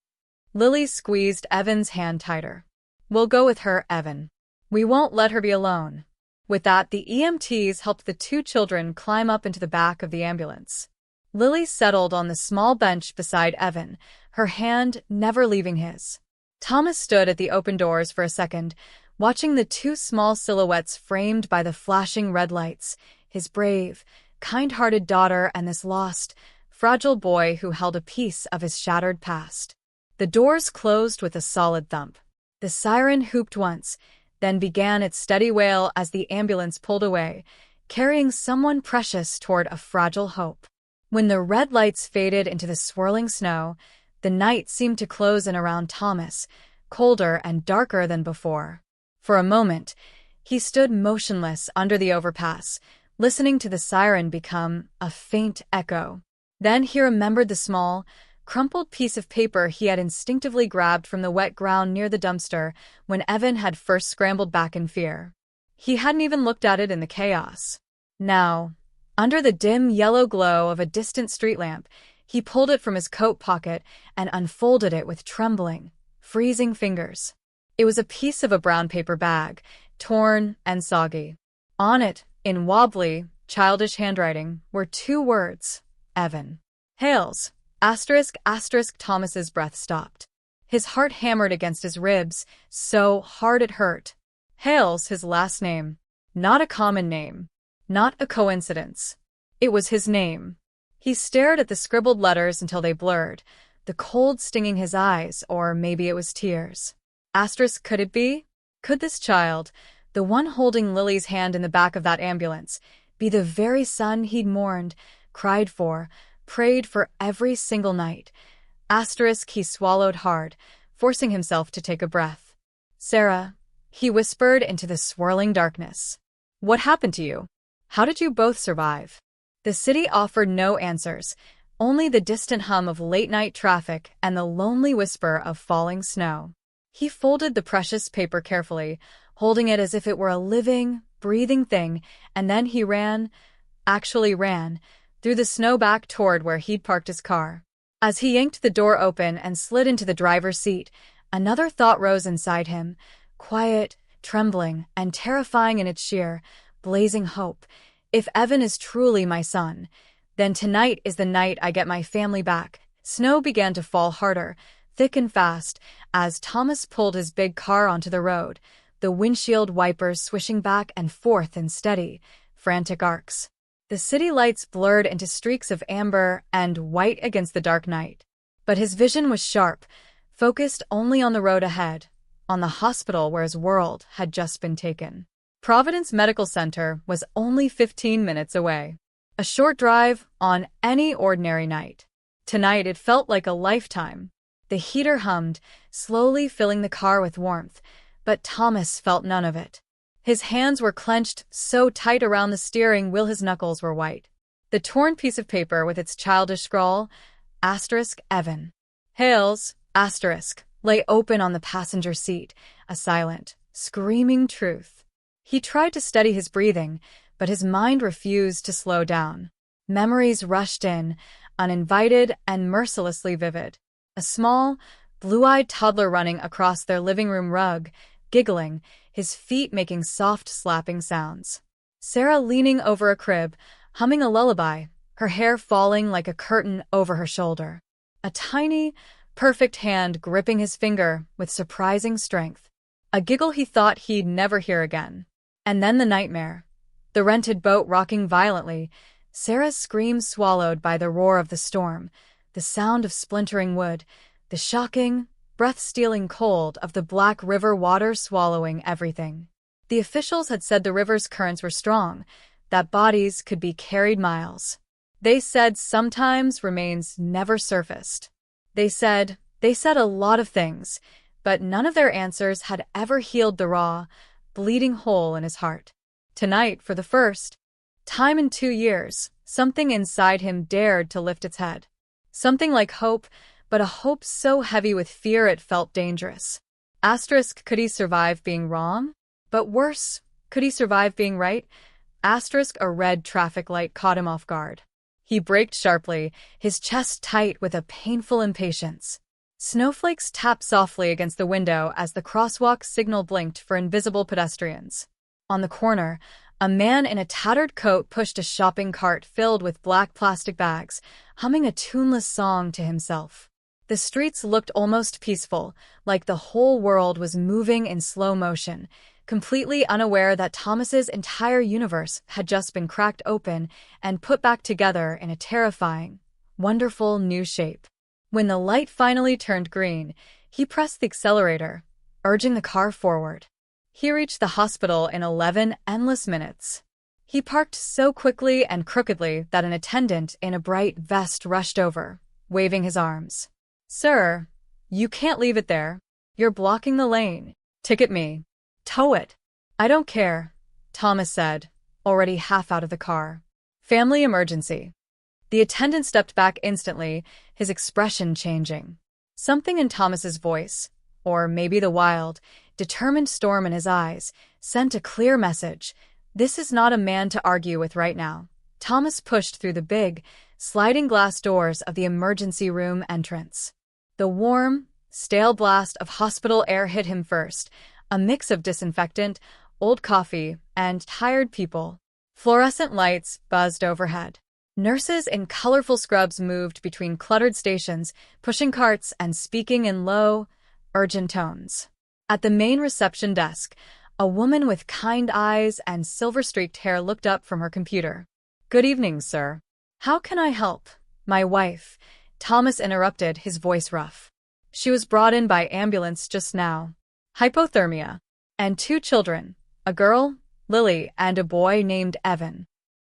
Lily squeezed Evan's hand tighter. "We'll go with her, Evan. We won't let her be alone." With that, the EMTs helped the two children climb up into the back of the ambulance. Lily settled on the small bench beside Evan, her hand never leaving his. Thomas stood at the open doors for a second, watching the two small silhouettes framed by the flashing red lights, his brave, kind-hearted daughter and this lost, fragile boy who held a piece of his shattered past. The doors closed with a solid thump. The siren hooped once, then began its steady wail as the ambulance pulled away, carrying someone precious toward a fragile hope. When the red lights faded into the swirling snow, the night seemed to close in around Thomas, colder and darker than before. For a moment, he stood motionless under the overpass, listening to the siren become a faint echo. Then he remembered the small, crumpled piece of paper he had instinctively grabbed from the wet ground near the dumpster when Evan had first scrambled back in fear. He hadn't even looked at it in the chaos. Now, under the dim yellow glow of a distant street lamp, he pulled it from his coat pocket and unfolded it with trembling, freezing fingers. It was a piece of a brown paper bag, torn and soggy. On it, in wobbly, childish handwriting, were two words: Evan. "Hales." ****. Thomas's breath stopped. His heart hammered against his ribs, so hard it hurt. Hales, his last name. Not a common name. Not a coincidence. It was his name. He stared at the scribbled letters until they blurred, the cold stinging his eyes, or maybe it was tears. Could it be? Could this child, the one holding Lily's hand in the back of that ambulance, be the very son he'd mourned, cried for, prayed for every single night? He swallowed hard, forcing himself to take a breath. "Sarah," he whispered into the swirling darkness. "What happened to you? How did you both survive?" The city offered no answers, only the distant hum of late-night traffic and the lonely whisper of falling snow. He folded the precious paper carefully, holding it as if it were a living, breathing thing, and then he ran, through the snow back toward where he'd parked his car. As he yanked the door open and slid into the driver's seat, another thought rose inside him, quiet, trembling, and terrifying in its sheer, blazing hope. If Evan is truly my son, then tonight is the night I get my family back. Snow began to fall harder, thick and fast, as Thomas pulled his big car onto the road, the windshield wipers swishing back and forth in steady, frantic arcs. The city lights blurred into streaks of amber and white against the dark night. But his vision was sharp, focused only on the road ahead, on the hospital where his world had just been taken. Providence Medical Center was only 15 minutes away. A short drive on any ordinary night. Tonight it felt like a lifetime. The heater hummed, slowly filling the car with warmth, but Thomas felt none of it. His hands were clenched so tight around the steering wheel his knuckles were white. The torn piece of paper with its childish scrawl, *Evan Hales, lay open on the passenger seat, a silent, screaming truth. He tried to steady his breathing, but his mind refused to slow down. Memories rushed in, uninvited and mercilessly vivid. A small, blue-eyed toddler running across their living room rug, giggling, his feet making soft slapping sounds. Sarah leaning over a crib, humming a lullaby, her hair falling like a curtain over her shoulder. A tiny, perfect hand gripping his finger with surprising strength. A giggle he thought he'd never hear again. And then the nightmare. The rented boat rocking violently, Sarah's screams swallowed by the roar of the storm, the sound of splintering wood, the shocking, breath-stealing cold of the Black River water swallowing everything. The officials had said the river's currents were strong, that bodies could be carried miles. They said sometimes remains never surfaced. They said a lot of things, but none of their answers had ever healed the raw, bleeding hole in his heart. Tonight, for the first time in 2 years, something inside him dared to lift its head. Something like hope, but a hope so heavy with fear it felt dangerous. Could he survive being wrong? But worse, could he survive being right? A red traffic light caught him off guard. He braked sharply, his chest tight with a painful impatience. Snowflakes tapped softly against the window as the crosswalk signal blinked for invisible pedestrians. On the corner, a man in a tattered coat pushed a shopping cart filled with black plastic bags, humming a tuneless song to himself. The streets looked almost peaceful, like the whole world was moving in slow motion, completely unaware that Thomas's entire universe had just been cracked open and put back together in a terrifying, wonderful new shape. When the light finally turned green, he pressed the accelerator, urging the car forward. He reached the hospital in 11 endless minutes. He parked so quickly and crookedly that an attendant in a bright vest rushed over, waving his arms. "Sir, you can't leave it there. You're blocking the lane. Ticket me. Tow it." "I don't care," Thomas said, already half out of the car. "Family emergency." The attendant stepped back instantly, his expression changing. Something in Thomas's voice, or maybe the wild, determined storm in his eyes, sent a clear message. This is not a man to argue with right now. Thomas pushed through the big, sliding glass doors of the emergency room entrance. The warm, stale blast of hospital air hit him first, a mix of disinfectant, old coffee, and tired people. Fluorescent lights buzzed overhead. Nurses in colorful scrubs moved between cluttered stations, pushing carts and speaking in low, urgent tones. At the main reception desk, a woman with kind eyes and silver-streaked hair looked up from her computer. "Good evening, sir. How can I help?" "My wife," Thomas interrupted, his voice rough. "She was brought in by ambulance just now. Hypothermia. And 2 children, a girl, Lily, and a boy named Evan."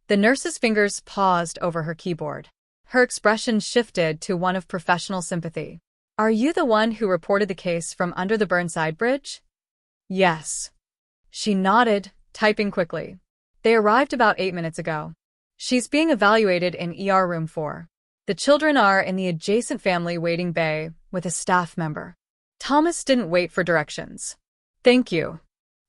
The nurse's fingers paused over her keyboard. Her expression shifted to one of professional sympathy. "Are you the one who reported the case from under the Burnside Bridge?" "Yes." She nodded, typing quickly. "They arrived about 8 minutes ago. She's being evaluated in ER room 4. The children are in the adjacent family waiting bay with a staff member." Thomas didn't wait for directions. "Thank you."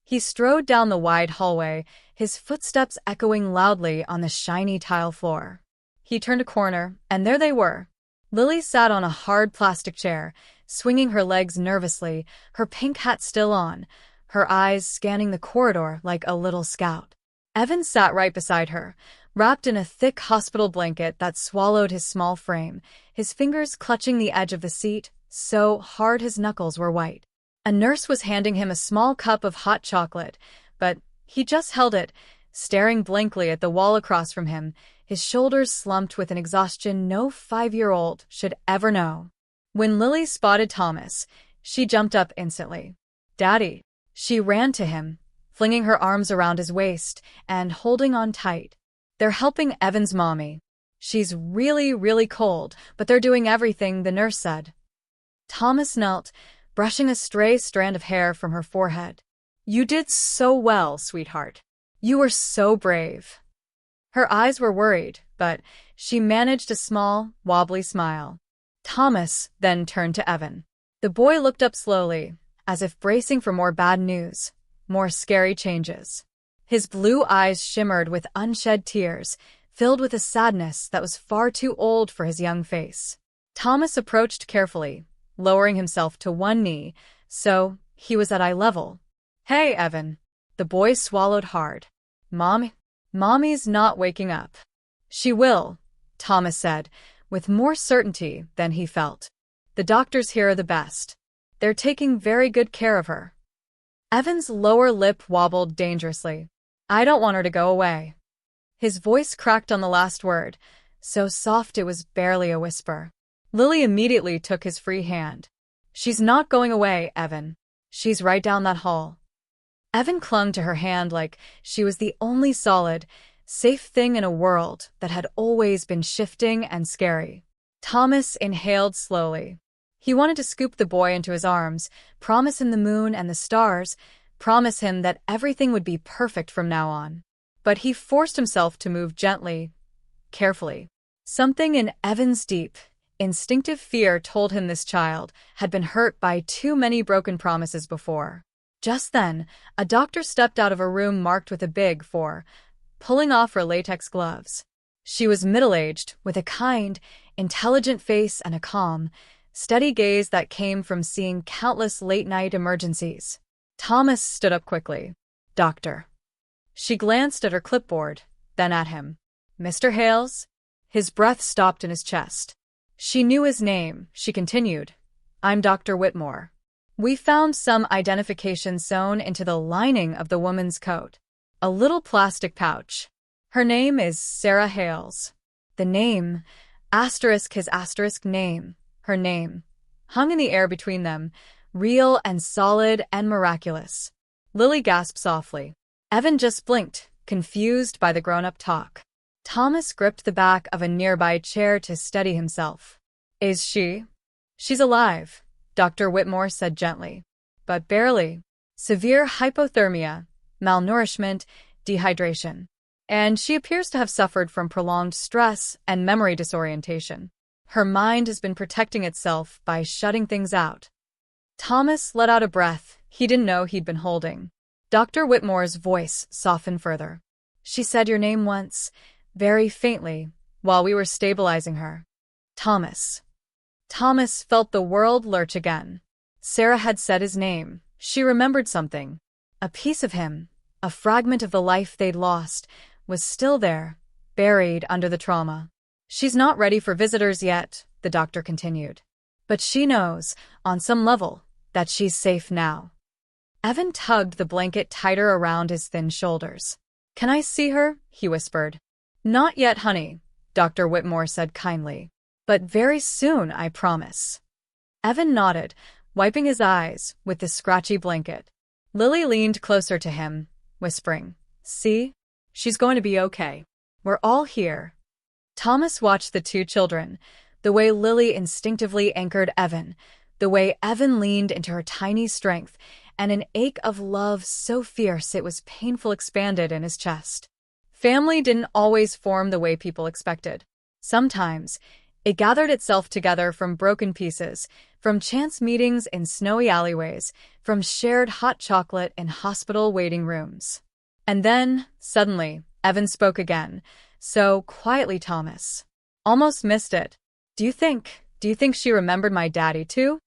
He strode down the wide hallway, his footsteps echoing loudly on the shiny tile floor. He turned a corner, and there they were. Lily sat on a hard plastic chair, swinging her legs nervously, her pink hat still on, her eyes scanning the corridor like a little scout. Evan sat right beside her, wrapped in a thick hospital blanket that swallowed his small frame, his fingers clutching the edge of the seat, so hard his knuckles were white. A nurse was handing him a small cup of hot chocolate, but he just held it, staring blankly at the wall across from him, his shoulders slumped with an exhaustion no 5-year-old should ever know. When Lily spotted Thomas, she jumped up instantly. Daddy. She ran to him, flinging her arms around his waist and holding on tight. They're helping Evan's mommy. She's really, really cold, but they're doing everything, the nurse said. Thomas knelt, brushing a stray strand of hair from her forehead. You did so well, sweetheart. You were so brave. Her eyes were worried, but she managed a small, wobbly smile. Thomas then turned to Evan. The boy looked up slowly, as if bracing for more bad news, more scary changes. His blue eyes shimmered with unshed tears, filled with a sadness that was far too old for his young face. Thomas approached carefully, lowering himself to one knee, so he was at eye level. Hey, Evan. The boy swallowed hard. Mommy's not waking up. She will, Thomas said, with more certainty than he felt. The doctors here are the best. They're taking very good care of her. Evan's lower lip wobbled dangerously. I don't want her to go away. His voice cracked on the last word, so soft it was barely a whisper. Lily immediately took his free hand. She's not going away, Evan. She's right down that hall. Evan clung to her hand like she was the only solid, safe thing in a world that had always been shifting and scary. Thomas inhaled slowly. He wanted to scoop the boy into his arms, promise him the moon and the stars, promise him that everything would be perfect from now on. But he forced himself to move gently, carefully. Something in Evan's deep, instinctive fear told him this child had been hurt by too many broken promises before. Just then, a doctor stepped out of a room marked with a big 4, pulling off her latex gloves. She was middle-aged, with a kind, intelligent face and a calm, steady gaze that came from seeing countless late-night emergencies. Thomas stood up quickly. Doctor. She glanced at her clipboard, then at him. Mr. Hales? His breath stopped in his chest. She knew his name, she continued. I'm Dr. Whitmore. We found some identification sewn into the lining of the woman's coat. A little plastic pouch. Her name is Sarah Hales. The name, asterisk his asterisk name, her name, hung in the air between them, real and solid and miraculous. Lily gasped softly. Evan just blinked, confused by the grown-up talk. Thomas gripped the back of a nearby chair to steady himself. Is she? She's alive, Dr. Whitmore said gently. But barely. Severe hypothermia, malnourishment, dehydration. And she appears to have suffered from prolonged stress and memory disorientation. Her mind has been protecting itself by shutting things out. Thomas let out a breath he didn't know he'd been holding. Dr. Whitmore's voice softened further. She said your name once, very faintly, while we were stabilizing her. Thomas. Thomas felt the world lurch again. Sarah had said his name. She remembered something. A piece of him, a fragment of the life they'd lost, was still there, buried under the trauma. She's not ready for visitors yet, the doctor continued. But she knows, on some level, that she's safe now. Evan tugged the blanket tighter around his thin shoulders. Can I see her? He whispered. Not yet, honey, Dr. Whitmore said kindly. But very soon, I promise. Evan nodded, wiping his eyes with the scratchy blanket. Lily leaned closer to him, whispering, See? She's going to be okay. We're all here. Thomas watched the two children, the way Lily instinctively anchored Evan, the way Evan leaned into her tiny strength, and an ache of love so fierce it was painful expanded in his chest. Family didn't always form the way people expected. Sometimes, it gathered itself together from broken pieces, from chance meetings in snowy alleyways, from shared hot chocolate in hospital waiting rooms. And then, suddenly, Evan spoke again, so quietly Thomas almost missed it. Do you think she remembered my daddy too?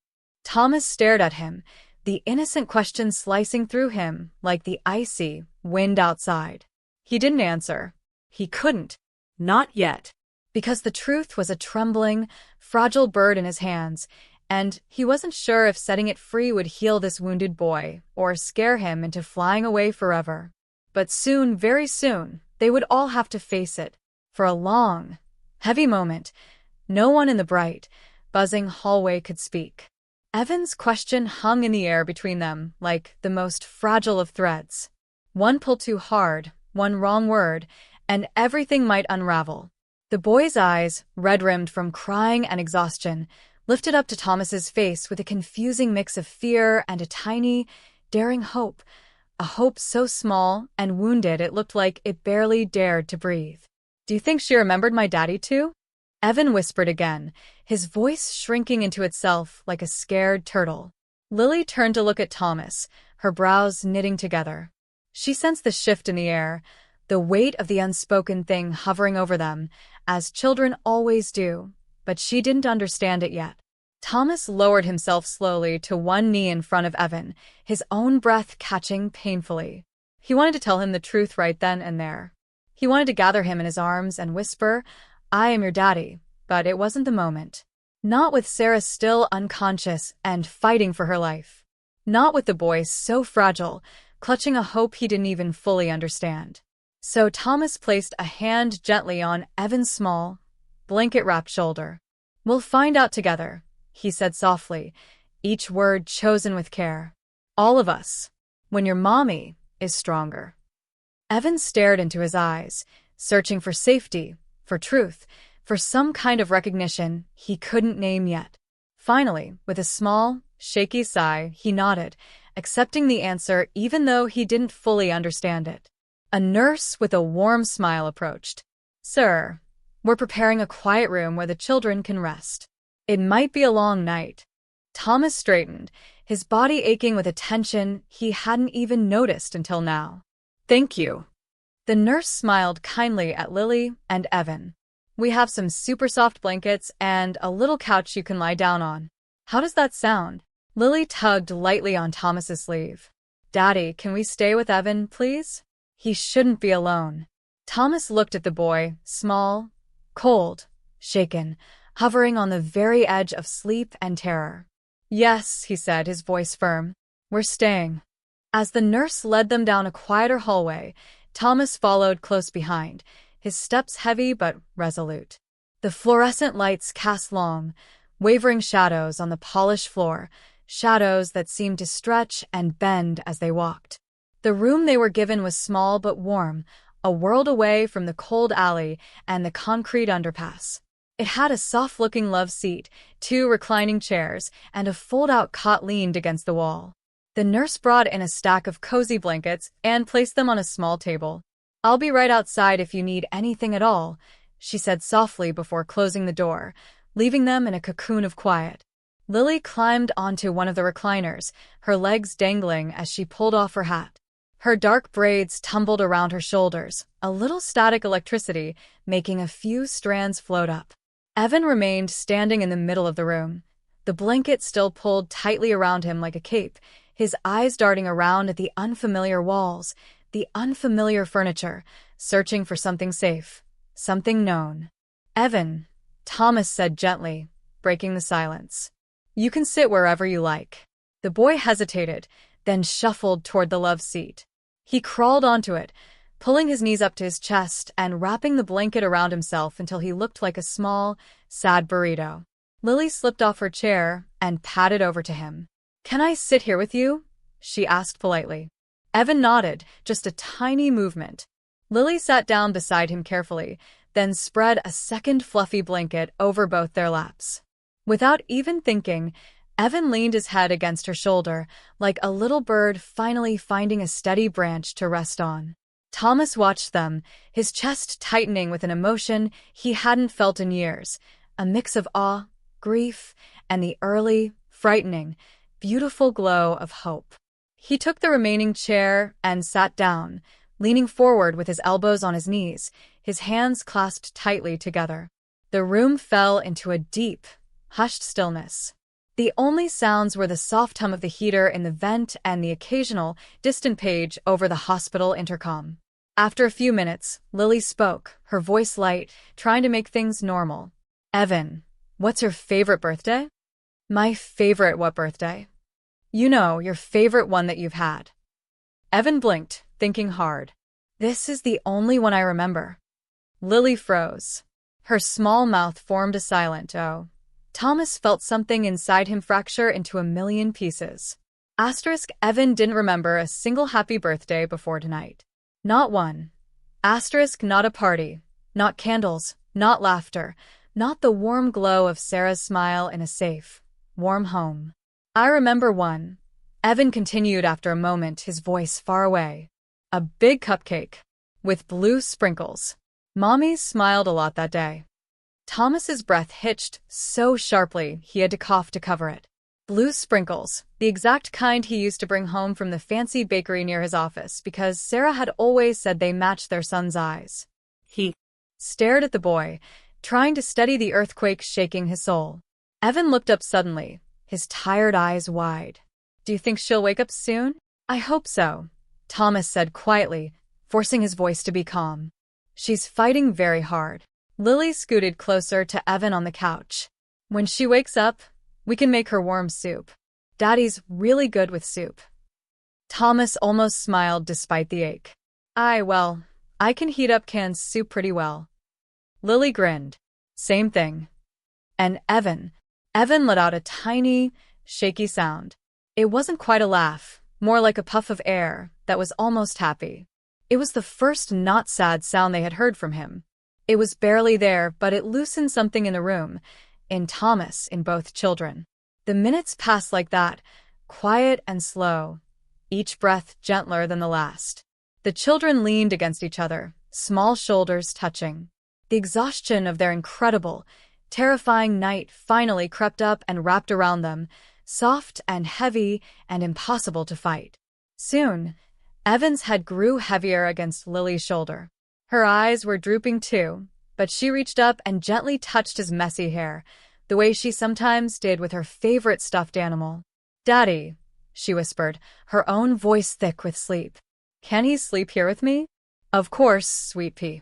Thomas stared at him, the innocent question slicing through him like the icy wind outside. He didn't answer. He couldn't. Not yet. Because the truth was a trembling, fragile bird in his hands, and he wasn't sure if setting it free would heal this wounded boy or scare him into flying away forever. But soon, very soon, they would all have to face it. For a long, heavy moment, no one in the bright, buzzing hallway could speak. Evan's question hung in the air between them, like the most fragile of threads. One pull too hard, one wrong word, and everything might unravel. The boy's eyes, red-rimmed from crying and exhaustion, lifted up to Thomas's face with a confusing mix of fear and a tiny, daring hope. A hope so small and wounded it looked like it barely dared to breathe. "Do you think she remembered my daddy too?" Evan whispered again, his voice shrinking into itself like a scared turtle. Lily turned to look at Thomas, her brows knitting together. She sensed the shift in the air, the weight of the unspoken thing hovering over them, as children always do, but she didn't understand it yet. Thomas lowered himself slowly to one knee in front of Evan, his own breath catching painfully. He wanted to tell him the truth right then and there. He wanted to gather him in his arms and whisper, "I am your daddy," but it wasn't the moment. Not with Sarah still unconscious and fighting for her life. Not with the boy so fragile, clutching a hope he didn't even fully understand. So Thomas placed a hand gently on Evan's small, blanket-wrapped shoulder. "We'll find out together," he said softly, each word chosen with care. "All of us, when your mommy is stronger." Evan stared into his eyes, searching for safety, for truth, for some kind of recognition he couldn't name yet. Finally, with a small, shaky sigh, he nodded, accepting the answer even though he didn't fully understand it. A nurse with a warm smile approached. "Sir, we're preparing a quiet room where the children can rest. It might be a long night." Thomas straightened, his body aching with a tension he hadn't even noticed until now. "Thank you." The nurse smiled kindly at Lily and Evan. "We have some super soft blankets and a little couch you can lie down on. How does that sound?" Lily tugged lightly on Thomas's sleeve. "Daddy, can we stay with Evan, please? He shouldn't be alone." Thomas looked at the boy, small, cold, shaken, hovering on the very edge of sleep and terror. "Yes," he said, his voice firm. "We're staying." As the nurse led them down a quieter hallway, Thomas followed close behind, his steps heavy but resolute. The fluorescent lights cast long, wavering shadows on the polished floor, shadows that seemed to stretch and bend as they walked. The room they were given was small but warm, a world away from the cold alley and the concrete underpass. It had a soft-looking love seat, 2 reclining chairs, and a fold-out cot leaned against the wall. The nurse brought in a stack of cozy blankets and placed them on a small table. "I'll be right outside if you need anything at all," she said softly before closing the door, leaving them in a cocoon of quiet. Lily climbed onto one of the recliners, her legs dangling as she pulled off her hat. Her dark braids tumbled around her shoulders, a little static electricity making a few strands float up. Evan remained standing in the middle of the room, the blanket still pulled tightly around him like a cape, his eyes darting around at the unfamiliar walls, the unfamiliar furniture, searching for something safe, something known. "Evan," Thomas said gently, breaking the silence. "You can sit wherever you like." The boy hesitated, then shuffled toward the love seat. He crawled onto it, pulling his knees up to his chest and wrapping the blanket around himself until he looked like a small, sad burrito. Lily slipped off her chair and padded over to him. "Can I sit here with you?" she asked politely. Evan nodded, just a tiny movement. Lily sat down beside him carefully, then spread a second fluffy blanket over both their laps. Without even thinking, Evan leaned his head against her shoulder, like a little bird finally finding a steady branch to rest on. Thomas watched them, his chest tightening with an emotion he hadn't felt in years, a mix of awe, grief, and the early, frightening, beautiful glow of hope. He took the remaining chair and sat down, leaning forward with his elbows on his knees, his hands clasped tightly together. The room fell into a deep, hushed stillness. The only sounds were the soft hum of the heater in the vent and the occasional, distant page over the hospital intercom. After a few minutes, Lily spoke, her voice light, trying to make things normal. "Evan, what's your favorite birthday?" "My favorite what birthday?" "You know, your favorite one that you've had." Evan blinked, thinking hard. "This is the only one I remember." Lily froze. Her small mouth formed a silent "oh." Thomas felt something inside him fracture into a million pieces. Evan didn't remember a single happy birthday before tonight. Not one. Not a party. Not candles. Not laughter. Not the warm glow of Sarah's smile in a safe, warm home. I remember one. Evan continued after a moment, his voice far away. A big cupcake. With blue sprinkles. Mommy smiled a lot that day. Thomas's breath hitched so sharply he had to cough to cover it. Blue sprinkles, the exact kind he used to bring home from the fancy bakery near his office because Sarah had always said they matched their son's eyes. He stared at the boy, trying to steady the earthquake shaking his soul. Evan looked up suddenly, his tired eyes wide. Do you think she'll wake up soon? I hope so, Thomas said quietly, forcing his voice to be calm. She's fighting very hard. Lily scooted closer to Evan on the couch. When she wakes up, we can make her warm soup. Daddy's really good with soup. Thomas almost smiled despite the ache. I can heat up canned soup pretty well. Lily grinned. Same thing. And Evan let out a tiny, shaky sound. It wasn't quite a laugh, more like a puff of air that was almost happy. It was the first not sad sound they had heard from him. It was barely there, but it loosened something in the room, in Thomas, in both children. The minutes passed like that, quiet and slow, each breath gentler than the last. The children leaned against each other, small shoulders touching. The exhaustion of their incredible, terrifying night finally crept up and wrapped around them, soft and heavy and impossible to fight. Soon, Evan's head grew heavier against Lily's shoulder. Her eyes were drooping too, but she reached up and gently touched his messy hair, the way she sometimes did with her favorite stuffed animal. Daddy, she whispered, her own voice thick with sleep. Can he sleep here with me? Of course, sweet pea.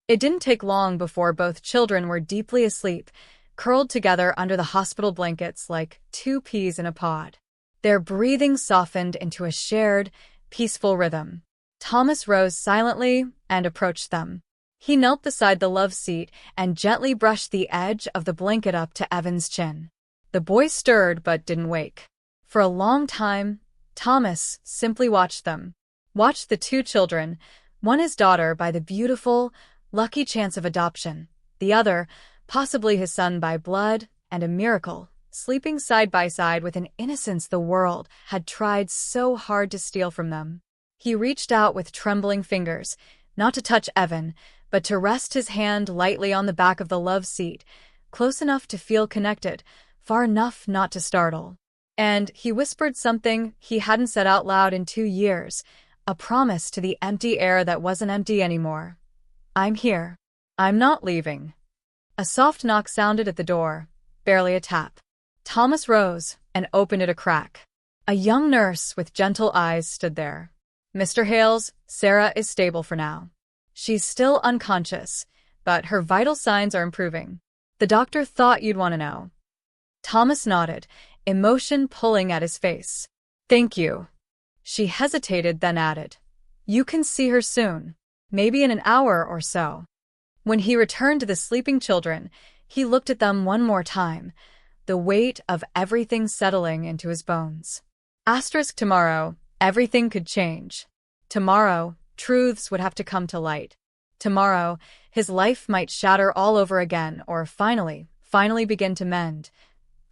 It didn't take long before both children were deeply asleep, curled together under the hospital blankets like two peas in a pod. Their breathing softened into a shared, peaceful rhythm. Thomas rose silently and approached them. He knelt beside the love seat and gently brushed the edge of the blanket up to Evan's chin. The boy stirred but didn't wake. For a long time, Thomas simply watched them. Watched the two children, one his daughter by the beautiful, lucky chance of adoption, the other, possibly his son by blood and a miracle, sleeping side by side with an innocence the world had tried so hard to steal from them. He reached out with trembling fingers, not to touch Evan, but to rest his hand lightly on the back of the love seat, close enough to feel connected, far enough not to startle. And he whispered something he hadn't said out loud in 2 years, a promise to the empty air that wasn't empty anymore. I'm here. I'm not leaving. A soft knock sounded at the door, barely a tap. Thomas rose and opened it a crack. A young nurse with gentle eyes stood there. Mr. Hales, Sarah is stable for now. She's still unconscious, but her vital signs are improving. The doctor thought you'd want to know. Thomas nodded, emotion pulling at his face. Thank you. She hesitated, then added, you can see her soon, maybe in an hour or so. When he returned to the sleeping children, he looked at them one more time, the weight of everything settling into his bones. Tomorrow, everything could change. Tomorrow, truths would have to come to light. Tomorrow, his life might shatter all over again or finally begin to mend.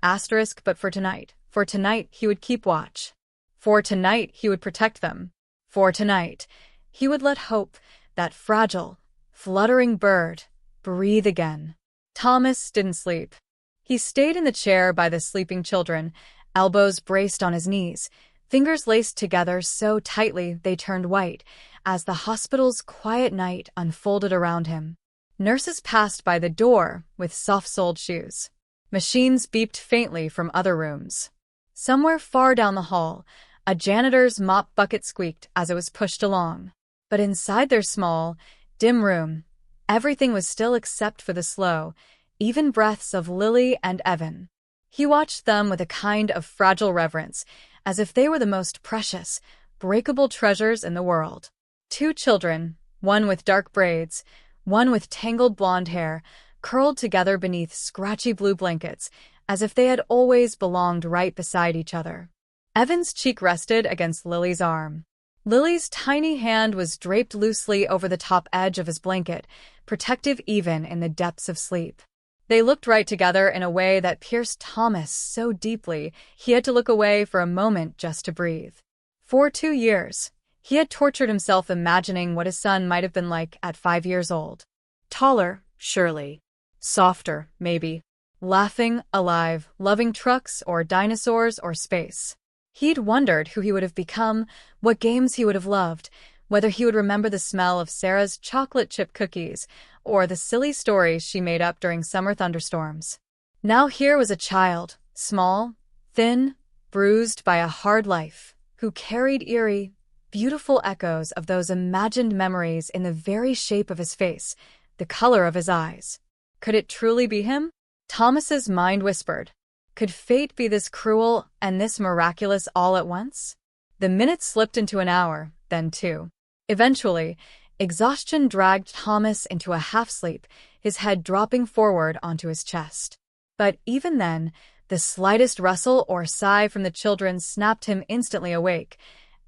But for tonight he would keep watch. For tonight he would protect them. For tonight he would let hope, that fragile, fluttering bird, breathe again. Thomas didn't sleep. He stayed in the chair by the sleeping children, elbows braced on his knees, fingers laced together so tightly they turned white, as the hospital's quiet night unfolded around him. Nurses passed by the door with soft-soled shoes. Machines beeped faintly from other rooms. Somewhere far down the hall, a janitor's mop bucket squeaked as it was pushed along. But inside their small, dim room, everything was still except for the slow, even breaths of Lily and Evan. He watched them with a kind of fragile reverence, as if they were the most precious, breakable treasures in the world. 2 children, one with dark braids, one with tangled blonde hair, curled together beneath scratchy blue blankets, as if they had always belonged right beside each other. Evan's cheek rested against Lily's arm. Lily's tiny hand was draped loosely over the top edge of his blanket, protective even in the depths of sleep. They looked right together in a way that pierced Thomas so deeply he had to look away for a moment just to breathe. For 2 years, he had tortured himself imagining what his son might have been like at 5 years old. Taller, surely. Softer, maybe. Laughing, alive, loving trucks or dinosaurs or space. He'd wondered who he would have become, what games he would have loved, whether he would remember the smell of Sarah's chocolate chip cookies or the silly stories she made up during summer thunderstorms. Now here was a child, small, thin, bruised by a hard life, who carried eerie, beautiful echoes of those imagined memories in the very shape of his face, the color of his eyes. Could it truly be him? Thomas's mind whispered. Could fate be this cruel and this miraculous all at once? The minutes slipped into an hour, then 2. Eventually, exhaustion dragged Thomas into a half-sleep, his head dropping forward onto his chest. But even then, the slightest rustle or sigh from the children snapped him instantly awake,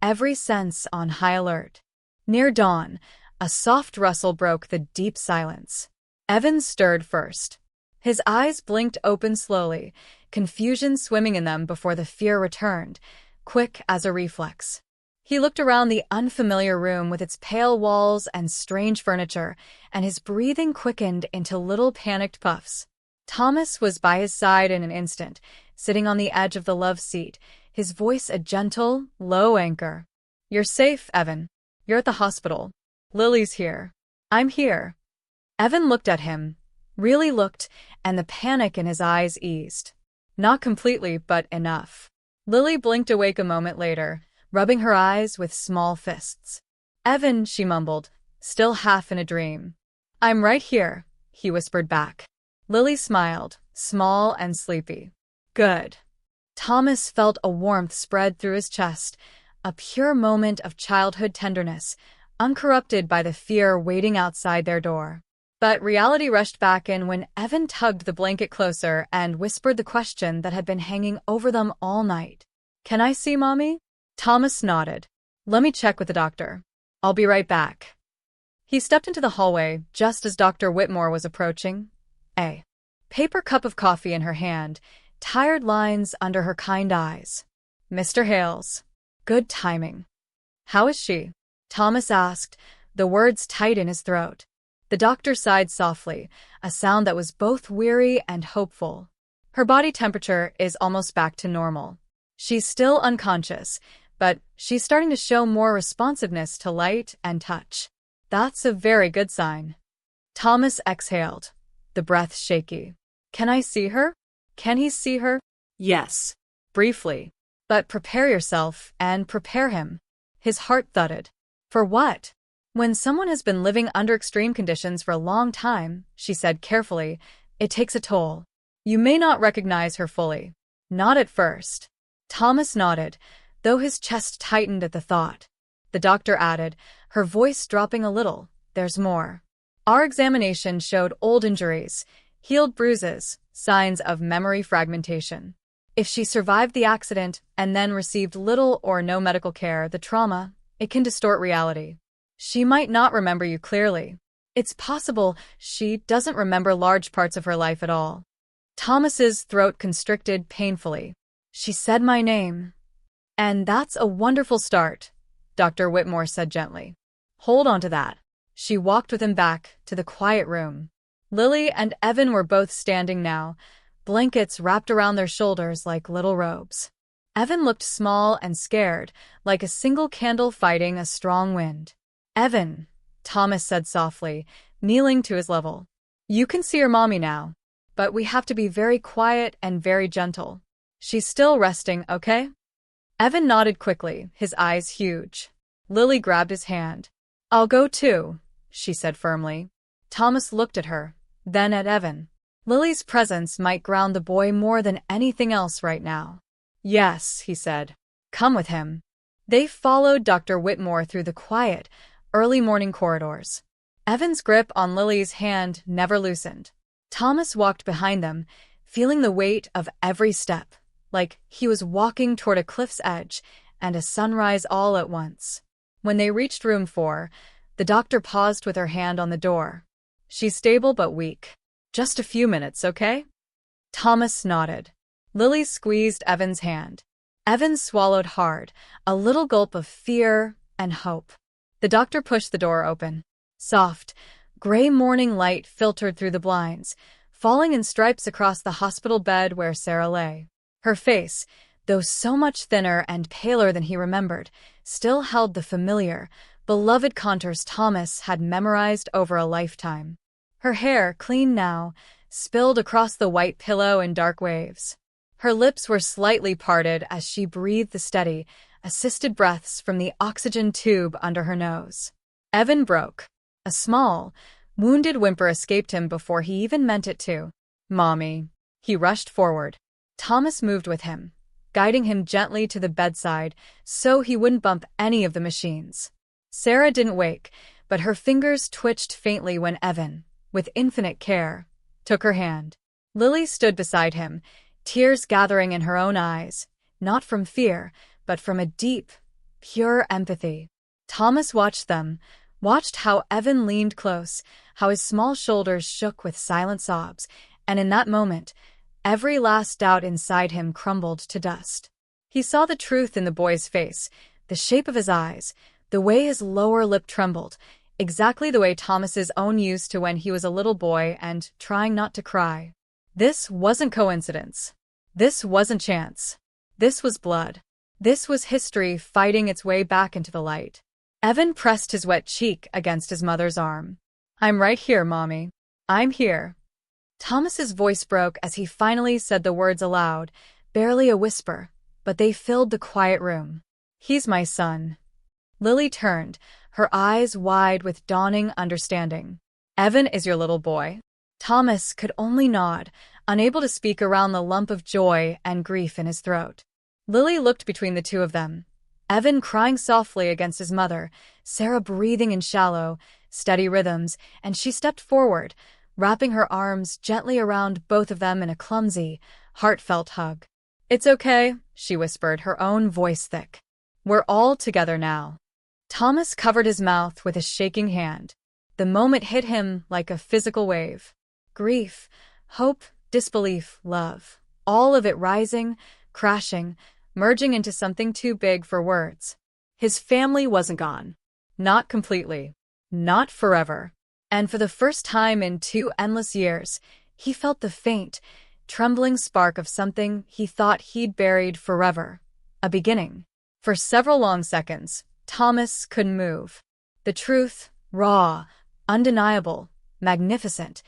every sense on high alert. Near dawn, a soft rustle broke the deep silence. Evan stirred first. His eyes blinked open slowly, confusion swimming in them before the fear returned, quick as a reflex. He looked around the unfamiliar room with its pale walls and strange furniture, and his breathing quickened into little panicked puffs. Thomas was by his side in an instant, sitting on the edge of the love seat, his voice a gentle, low anchor. "You're safe, Evan. You're at the hospital. Lily's here. I'm here." Evan looked at him, really looked, and the panic in his eyes eased. Not completely, but enough. Lily blinked awake a moment later, rubbing her eyes with small fists. "Evan," she mumbled, still half in a dream. "I'm right here," he whispered back. Lily smiled, small and sleepy. "Good." Thomas felt a warmth spread through his chest, a pure moment of childhood tenderness, uncorrupted by the fear waiting outside their door. But reality rushed back in when Evan tugged the blanket closer and whispered the question that had been hanging over them all night. "Can I see Mommy?" Thomas nodded. "Let me check with the doctor. I'll be right back." He stepped into the hallway just as Dr. Whitmore was approaching. A paper cup of coffee in her hand, tired lines under her kind eyes. "Mr. Hales." Good timing. "How is she?" Thomas asked, the words tight in his throat. The doctor sighed softly, a sound that was both weary and hopeful. "Her body temperature is almost back to normal. She's still unconscious, but she's starting to show more responsiveness to light and touch. That's a very good sign." Thomas exhaled, the breath shaky. "Can I see her?" Can he see her? Yes. Briefly. But prepare yourself and prepare him. His heart thudded. For what? When someone has been living under extreme conditions for a long time, she said carefully, it takes a toll. You may not recognize her fully. Not at first. Thomas nodded, though his chest tightened at the thought. The doctor added, her voice dropping a little, there's more. Our examination showed old injuries, healed bruises, signs of memory fragmentation. If she survived the accident and then received little or no medical care, the trauma, it can distort reality. She might not remember you clearly. It's possible she doesn't remember large parts of her life at all. Thomas's throat constricted painfully. She said my name. And that's a wonderful start, Dr. Whitmore said gently. Hold on to that. She walked with him back to the quiet room. Lily and Evan were both standing now, blankets wrapped around their shoulders like little robes. Evan looked small and scared, like a single candle fighting a strong wind. Evan, Thomas said softly, kneeling to his level. You can see your mommy now, but we have to be very quiet and very gentle. She's still resting, okay? Evan nodded quickly, his eyes huge. Lily grabbed his hand. I'll go too, she said firmly. Thomas looked at her, then at Evan. Lily's presence might ground the boy more than anything else right now. Yes, he said. Come with him. They followed Dr. Whitmore through the quiet, early morning corridors. Evan's grip on Lily's hand never loosened. Thomas walked behind them, feeling the weight of every step, like he was walking toward a cliff's edge and a sunrise all at once. When they reached room 4, the doctor paused with her hand on the door. "She's stable but weak. Just a few minutes, okay?" Thomas nodded. Lily squeezed Evan's hand. Evan swallowed hard, a little gulp of fear and hope. The doctor pushed the door open. Soft, gray morning light filtered through the blinds, falling in stripes across the hospital bed where Sarah lay. Her face, though so much thinner and paler than he remembered, still held the familiar, beloved contours Thomas had memorized over a lifetime. Her hair, clean now, spilled across the white pillow in dark waves. Her lips were slightly parted as she breathed the steady, assisted breaths from the oxygen tube under her nose. Evan broke. A small, wounded whimper escaped him before he even meant it to. "Mommy." He rushed forward. Thomas moved with him, guiding him gently to the bedside so he wouldn't bump any of the machines. Sarah didn't wake, but her fingers twitched faintly when Evan, with infinite care, took her hand. Lily stood beside him, tears gathering in her own eyes, not from fear, but from a deep, pure empathy. Thomas watched them, watched how Evan leaned close, how his small shoulders shook with silent sobs, and in that moment, every last doubt inside him crumbled to dust. He saw the truth in the boy's face, the shape of his eyes, the way his lower lip trembled, exactly the way Thomas's own used to when he was a little boy and trying not to cry. This wasn't coincidence. This wasn't chance. This was blood. This was history fighting its way back into the light. Evan pressed his wet cheek against his mother's arm. "I'm right here, Mommy. I'm here." Thomas's voice broke as he finally said the words aloud, barely a whisper, but they filled the quiet room. "He's my son." Lily turned, her eyes wide with dawning understanding. "Evan is your little boy?" Thomas could only nod, unable to speak around the lump of joy and grief in his throat. Lily looked between the two of them. Evan crying softly against his mother, Sarah breathing in shallow, steady rhythms, and she stepped forward, wrapping her arms gently around both of them in a clumsy, heartfelt hug. "It's okay," she whispered, her own voice thick. "We're all together now." Thomas covered his mouth with a shaking hand. The moment hit him like a physical wave. Grief, hope, disbelief, love, all of it rising, crashing, merging into something too big for words. His family wasn't gone. Not completely. Not forever. And for the first time in 2 endless years, he felt the faint, trembling spark of something he thought he'd buried forever. A beginning. For several long seconds, Thomas couldn't move. The truth, raw, undeniable, magnificent,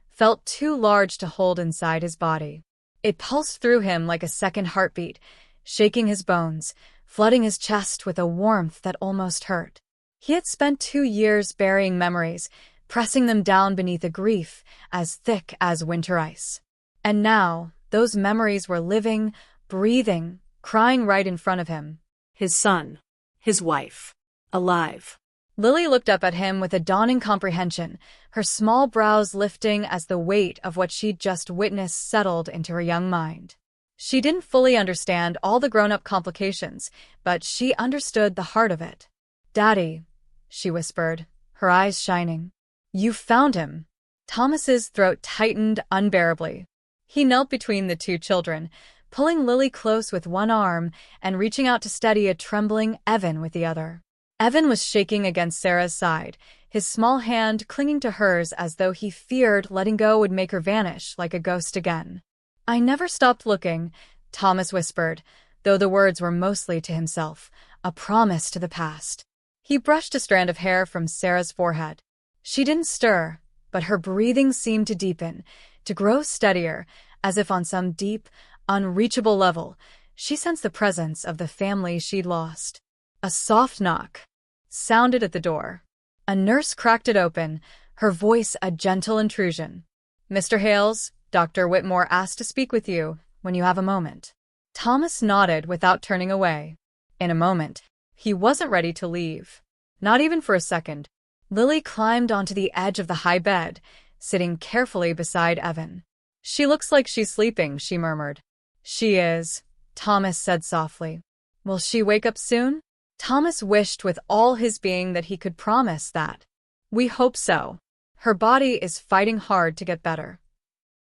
felt too large to hold inside his body. It pulsed through him like a second heartbeat, shaking his bones, flooding his chest with a warmth that almost hurt. He had spent 2 years burying memories, pressing them down beneath a grief as thick as winter ice. And now, those memories were living, breathing, crying right in front of him. His son, his wife, alive. Lily looked up at him with a dawning comprehension, her small brows lifting as the weight of what she'd just witnessed settled into her young mind. She didn't fully understand all the grown-up complications, but she understood the heart of it. "Daddy," she whispered, her eyes shining. "You found him." Thomas's throat tightened unbearably. He knelt between the 2 children, pulling Lily close with one arm and reaching out to steady a trembling Evan with the other. Evan was shaking against Sarah's side, his small hand clinging to hers as though he feared letting go would make her vanish like a ghost again. "I never stopped looking," Thomas whispered, though the words were mostly to himself, a promise to the past. He brushed a strand of hair from Sarah's forehead. She didn't stir, but her breathing seemed to deepen, to grow steadier, as if on some deep, unreachable level, she sensed the presence of the family she'd lost. A soft knock sounded at the door. A nurse cracked it open, her voice a gentle intrusion. "Mr. Hales, Dr. Whitmore asked to speak with you when you have a moment." Thomas nodded without turning away. In a moment, he wasn't ready to leave. Not even for a second. Lily climbed onto the edge of the high bed, sitting carefully beside Evan. She looks like she's sleeping, she murmured. She is, Thomas said softly. Will she wake up soon? Thomas wished with all his being that he could promise that. We hope so. Her body is fighting hard to get better.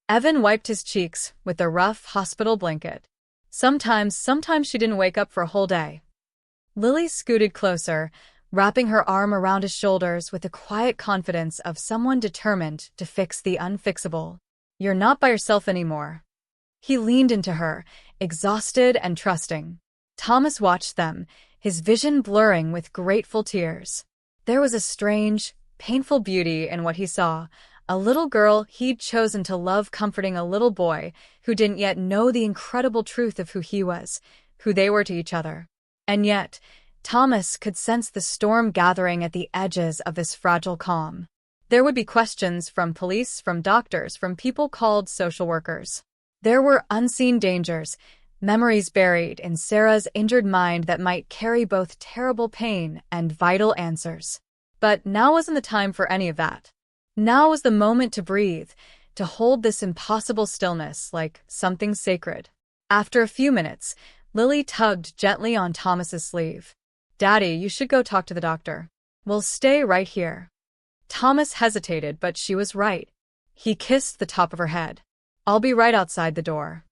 Evan wiped his cheeks with the rough hospital blanket. Sometimes she didn't wake up for a whole day. Lily scooted closer, wrapping her arm around his shoulders with the quiet confidence of someone determined to fix the unfixable. You're not by yourself anymore. He leaned into her, exhausted and trusting. Thomas watched them, his vision blurring with grateful tears. There was a strange, painful beauty in what he saw, a little girl he'd chosen to love comforting a little boy who didn't yet know the incredible truth of who he was, who they were to each other. And yet, Thomas could sense the storm gathering at the edges of this fragile calm. There would be questions from police, from doctors, from people called social workers. There were unseen dangers, memories buried in Sarah's injured mind that might carry both terrible pain and vital answers. But now wasn't the time for any of that. Now was the moment to breathe, to hold this impossible stillness like something sacred. After a few minutes, Lily tugged gently on Thomas's sleeve. Daddy, you should go talk to the doctor. We'll stay right here. Thomas hesitated, but she was right. He kissed the top of her head. I'll be right outside the door.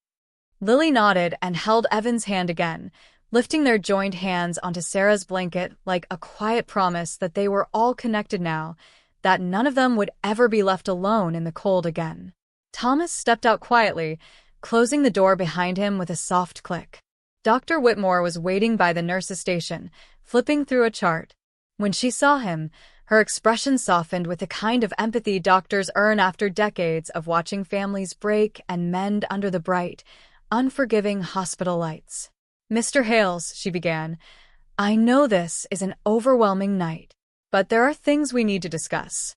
Lily nodded and held Evan's hand again, lifting their joined hands onto Sarah's blanket like a quiet promise that they were all connected now, that none of them would ever be left alone in the cold again. Thomas stepped out quietly, closing the door behind him with a soft click. Dr. Whitmore was waiting by the nurse's station, flipping through a chart. When she saw him, her expression softened with the kind of empathy doctors earn after decades of watching families break and mend under the bright, unforgiving hospital lights. Mr. Hales, she began, I know this is an overwhelming night, but there are things we need to discuss.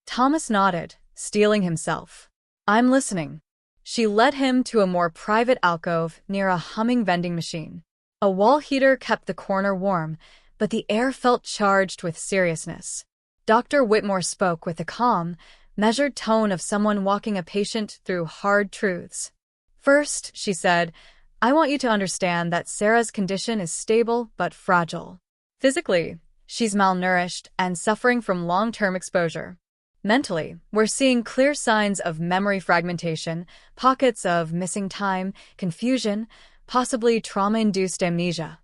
Thomas nodded, steeling himself. I'm listening. She led him to a more private alcove near a humming vending machine. A wall heater kept the corner warm, but the air felt charged with seriousness. Dr. Whitmore spoke with the calm, measured tone of someone walking a patient through hard truths. First, she said, I want you to understand that Sarah's condition is stable but fragile. Physically, she's malnourished and suffering from long-term exposure. Mentally, we're seeing clear signs of memory fragmentation, pockets of missing time, confusion, possibly trauma-induced amnesia.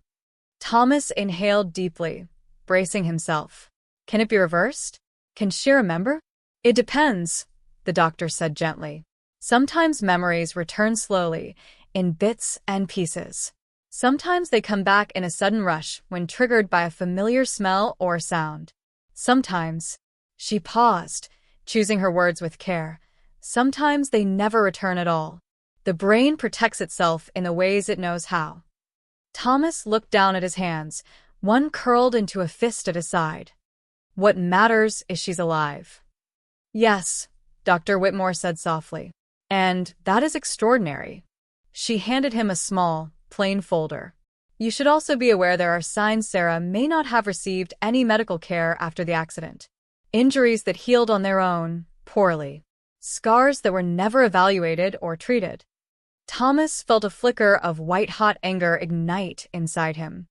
Thomas inhaled deeply, bracing himself. Can it be reversed? Can she remember? It depends, the doctor said gently. Sometimes memories return slowly, in bits and pieces. Sometimes they come back in a sudden rush when triggered by a familiar smell or sound. Sometimes, she paused, choosing her words with care. Sometimes they never return at all. The brain protects itself in the ways it knows how. Thomas looked down at his hands, one curled into a fist at his side. What matters is she's alive. Yes, Dr. Whitmore said softly. And that is extraordinary. She handed him a small, plain folder. You should also be aware there are signs Sarah may not have received any medical care after the accident. Injuries that healed on their own, poorly. Scars that were never evaluated or treated. Thomas felt a flicker of white-hot anger ignite inside him.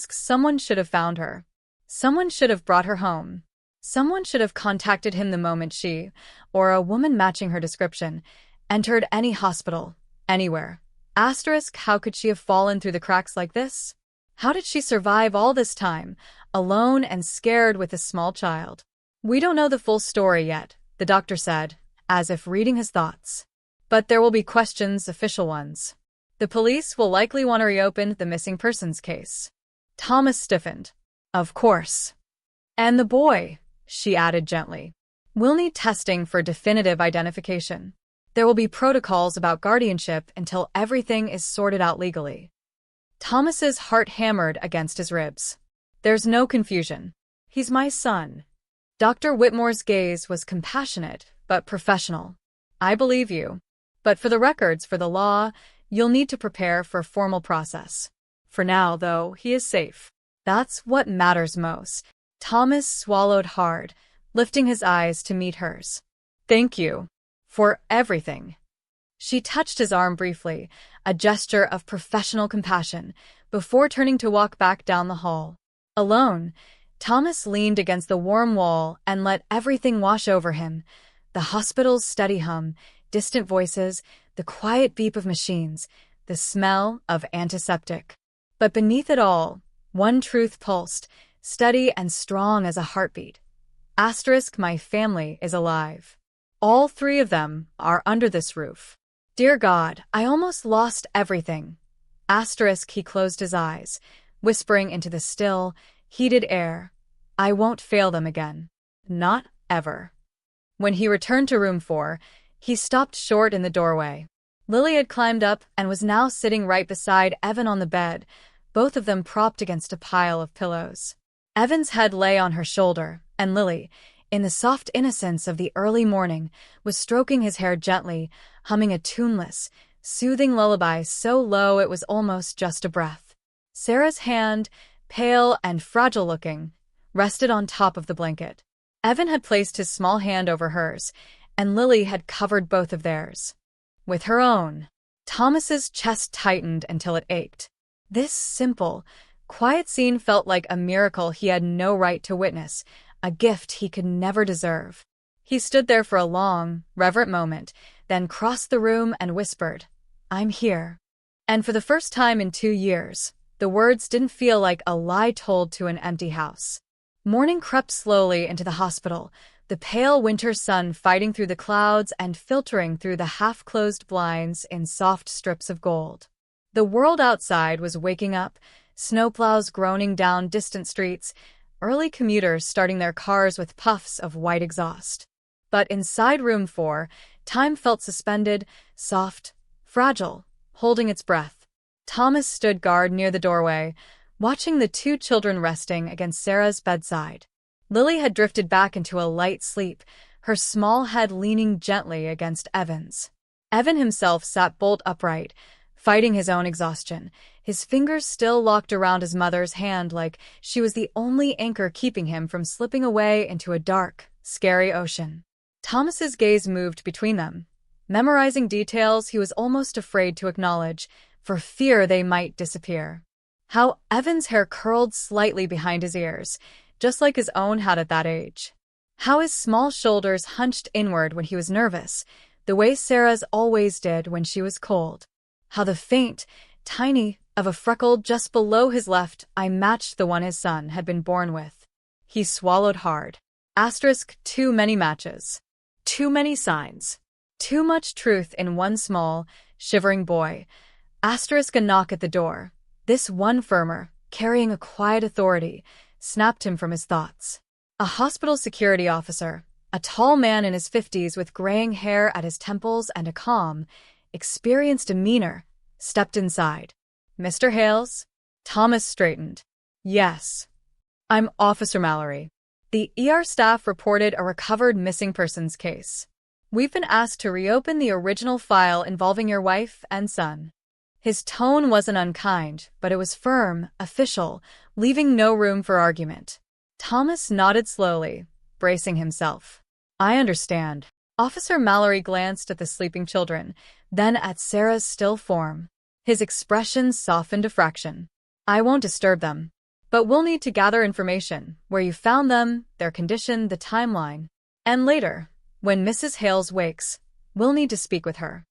Someone should have found her. Someone should have brought her home. Someone should have contacted him the moment she, or a woman matching her description, entered any hospital, anywhere. How could she have fallen through the cracks like this? How did she survive all this time, alone and scared with a small child? We don't know the full story yet, the doctor said, as if reading his thoughts. But there will be questions, official ones. The police will likely want to reopen the missing persons case. Thomas stiffened. Of course. And the boy, she added gently. We'll need testing for definitive identification. There will be protocols about guardianship until everything is sorted out legally. Thomas's heart hammered against his ribs. There's no confusion. He's my son. Dr. Whitmore's gaze was compassionate, but professional. I believe you. But for the records, for the law, you'll need to prepare for a formal process. For now, though, he is safe. That's what matters most. Thomas swallowed hard, lifting his eyes to meet hers. Thank you. For everything. She touched his arm briefly, a gesture of professional compassion, before turning to walk back down the hall. Alone, Thomas leaned against the warm wall and let everything wash over him. The hospital's steady hum, distant voices, the quiet beep of machines, the smell of antiseptic. But beneath it all, one truth pulsed, steady and strong as a heartbeat. Asterisk, my family is alive. All three of them are under this roof. Dear God, I almost lost everything. Asterisk, he closed his eyes, whispering into the still, heated air. I won't fail them again. Not ever. When he returned to room 4, he stopped short in the doorway. Lily had climbed up and was now sitting right beside Evan on the bed, both of them propped against a pile of pillows. Evan's head lay on her shoulder, and Lily, in the soft innocence of the early morning, was stroking his hair gently, humming a tuneless, soothing lullaby so low it was almost just a breath. Sarah's hand, pale and fragile-looking, rested on top of the blanket. Evan had placed his small hand over hers, and Lily had covered both of theirs with her own. Thomas's chest tightened until it ached. This simple, quiet scene felt like a miracle he had no right to witness, a gift he could never deserve. He stood there for a long, reverent moment, then crossed the room and whispered, I'm here. And for the first time in 2 years, the words didn't feel like a lie told to an empty house. Morning crept slowly into the hospital, the pale winter sun fighting through the clouds and filtering through the half-closed blinds in soft strips of gold. The world outside was waking up, snowplows groaning down distant streets, early commuters starting their cars with puffs of white exhaust. But inside room 4, time felt suspended, soft, fragile, holding its breath. Thomas stood guard near the doorway, watching the 2 children resting against Sarah's bedside. Lily had drifted back into a light sleep, her small head leaning gently against Evan's. Evan himself sat bolt upright, fighting his own exhaustion, his fingers still locked around his mother's hand like she was the only anchor keeping him from slipping away into a dark, scary ocean. Thomas's gaze moved between them, memorizing details he was almost afraid to acknowledge, for fear they might disappear. How Evan's hair curled slightly behind his ears, just like his own had at that age. How his small shoulders hunched inward when he was nervous, the way Sarah's always did when she was cold. How the faint, tiny, of a freckle just below his left eye matched the one his son had been born with. He swallowed hard. Asterisk, too many matches. Too many signs. Too much truth in one small, shivering boy. Asterisk, a knock at the door. This one firmer, carrying a quiet authority, snapped him from his thoughts. A hospital security officer, a tall man in his 50s with graying hair at his temples and a calm, experienced demeanor, stepped inside. Mr. Hales? Thomas straightened. Yes. I'm Officer Mallory. The ER staff reported a recovered missing persons case. We've been asked to reopen the original file involving your wife and son. His tone wasn't unkind, but it was firm, official, leaving no room for argument. Thomas nodded slowly, bracing himself. I understand. Officer Mallory glanced at the sleeping children, then at Sarah's still form. His expression softened a fraction. I won't disturb them. But we'll need to gather information, where you found them, their condition, the timeline. And later, when Mrs. Hales wakes, we'll need to speak with her.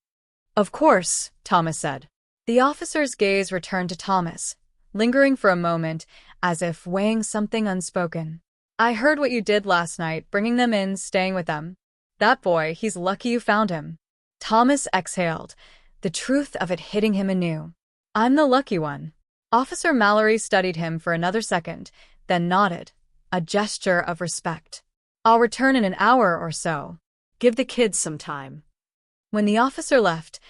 Of course, Thomas said. The officer's gaze returned to Thomas, lingering for a moment, as if weighing something unspoken. I heard what you did last night, bringing them in, staying with them. That boy, he's lucky you found him. Thomas exhaled, the truth of it hitting him anew. I'm the lucky one. Officer Mallory studied him for another second, then nodded, a gesture of respect. I'll return in an hour or so. Give the kids some time. When the officer left,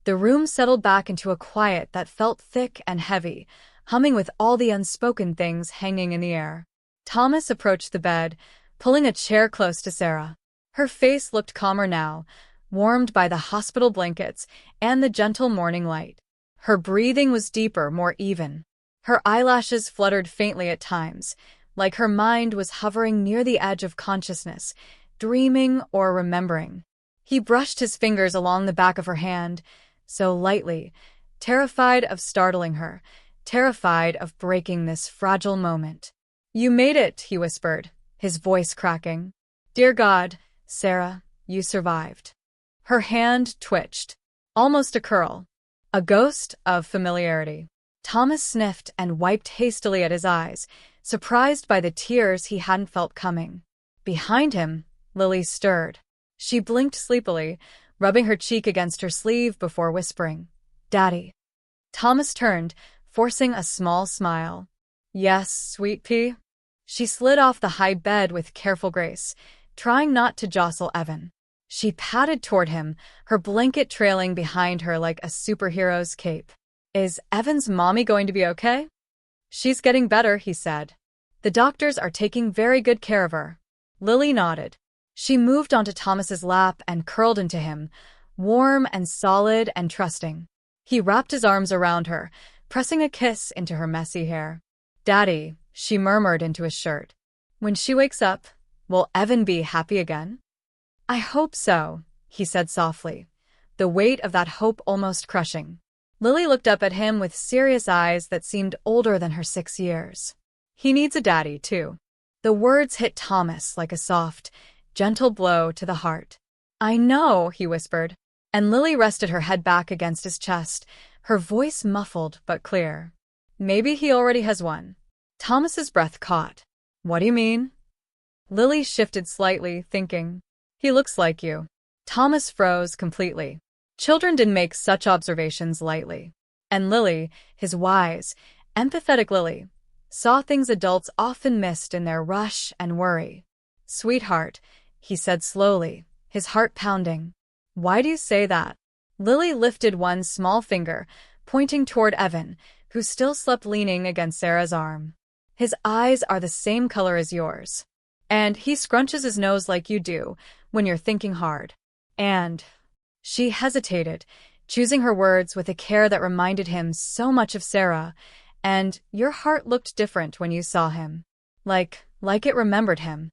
the room settled back into a quiet that felt thick and heavy, humming with all the unspoken things hanging in the air. Thomas approached the bed, pulling a chair close to Sarah. Her face looked calmer now, warmed by the hospital blankets and the gentle morning light. Her breathing was deeper, more even. Her eyelashes fluttered faintly at times, like her mind was hovering near the edge of consciousness, dreaming or remembering. He brushed his fingers along the back of her hand, so lightly, terrified of startling her, terrified of breaking this fragile moment. "You made it," he whispered, his voice cracking. "Dear God, Sarah, you survived." Her hand twitched, almost a curl, a ghost of familiarity. Thomas sniffed and wiped hastily at his eyes, surprised by the tears he hadn't felt coming. Behind him, Lily stirred. She blinked sleepily, rubbing her cheek against her sleeve before whispering, "Daddy." Thomas turned, forcing a small smile. "Yes, sweet pea." She slid off the high bed with careful grace, trying not to jostle Evan. She padded toward him, her blanket trailing behind her like a superhero's cape. "Is Evan's mommy going to be okay?" "She's getting better," he said. "The doctors are taking very good care of her." Lily nodded. She moved onto Thomas's lap and curled into him, warm and solid and trusting. He wrapped his arms around her, pressing a kiss into her messy hair. "Daddy," she murmured into his shirt. "When she wakes up, will Evan be happy again?" "I hope so," he said softly, the weight of that hope almost crushing. Lily looked up at him with serious eyes that seemed older than her 6 years. "He needs a daddy, too." The words hit Thomas like a soft, gentle blow to the heart. "I know," he whispered, and Lily rested her head back against his chest, her voice muffled but clear. "Maybe he already has one." Thomas's breath caught. "What do you mean?" Lily shifted slightly, thinking, "He looks like you." Thomas froze completely. Children didn't make such observations lightly. And Lily, his wise, empathetic Lily, saw things adults often missed in their rush and worry. "Sweetheart," he said slowly, his heart pounding. "Why do you say that?" Lily lifted one small finger, pointing toward Evan, who still slept leaning against Sarah's arm. "His eyes are the same color as yours. And he scrunches his nose like you do when you're thinking hard. And—" She hesitated, choosing her words with a care that reminded him so much of Sarah, "and your heart looked different when you saw him. Like it remembered him."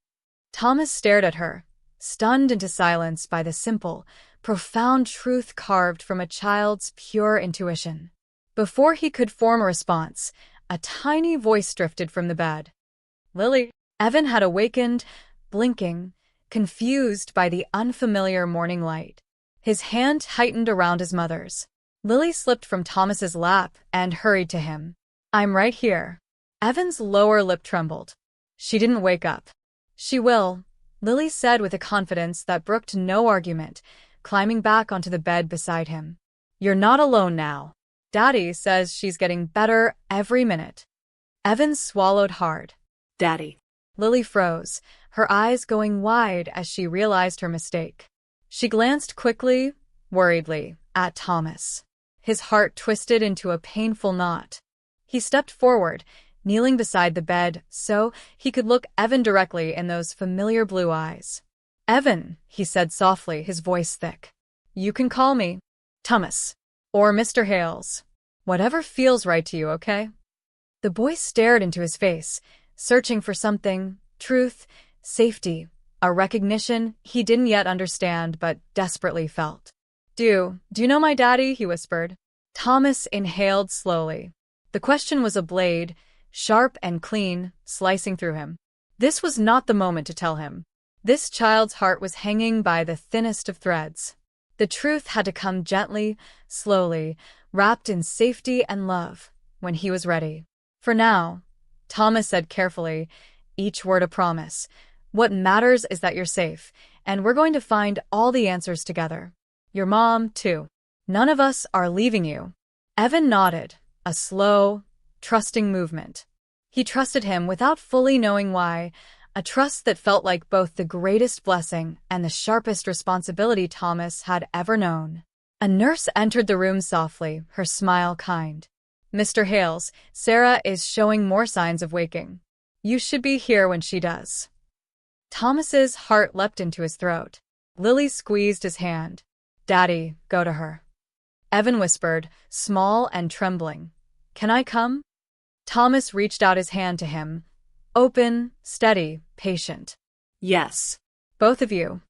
Thomas stared at her, stunned into silence by the simple, profound truth carved from a child's pure intuition. Before he could form a response, a tiny voice drifted from the bed. "Lily." Evan had awakened, blinking, confused by the unfamiliar morning light. His hand tightened around his mother's. Lily slipped from Thomas's lap and hurried to him. "I'm right here." Evan's lower lip trembled. "She didn't wake up." "She will," Lily said with a confidence that brooked no argument, climbing back onto the bed beside him. "You're not alone now. Daddy says she's getting better every minute." Evan swallowed hard. "Daddy." Lily froze, her eyes going wide as she realized her mistake. She glanced quickly, worriedly, at Thomas. His heart twisted into a painful knot. He stepped forward, kneeling beside the bed so he could look Evan directly in those familiar blue eyes. "Evan," he said softly, his voice thick. "You can call me Thomas or Mr. Hales. Whatever feels right to you, okay?" The boy stared into his face, searching for something, truth, safety, a recognition he didn't yet understand but desperately felt. Do you know my daddy?" he whispered. Thomas inhaled slowly. The question was a blade, sharp and clean, slicing through him. This was not the moment to tell him. This child's heart was hanging by the thinnest of threads. The truth had to come gently, slowly, wrapped in safety and love, when he was ready. "For now," Thomas said carefully, each word a promise, "what matters is that you're safe, and we're going to find all the answers together. Your mom, too. None of us are leaving you." Evan nodded, a slow, trusting movement. He trusted him without fully knowing why, a trust that felt like both the greatest blessing and the sharpest responsibility Thomas had ever known. A nurse entered the room softly, her smile kind. "Mr. Hales, Sarah is showing more signs of waking. You should be here when she does." Thomas's heart leapt into his throat. Lily squeezed his hand. "Daddy, go to her." Evan whispered, small and trembling. "Can I come?" Thomas reached out his hand to him. Open, steady, patient. "Yes." "Both of you."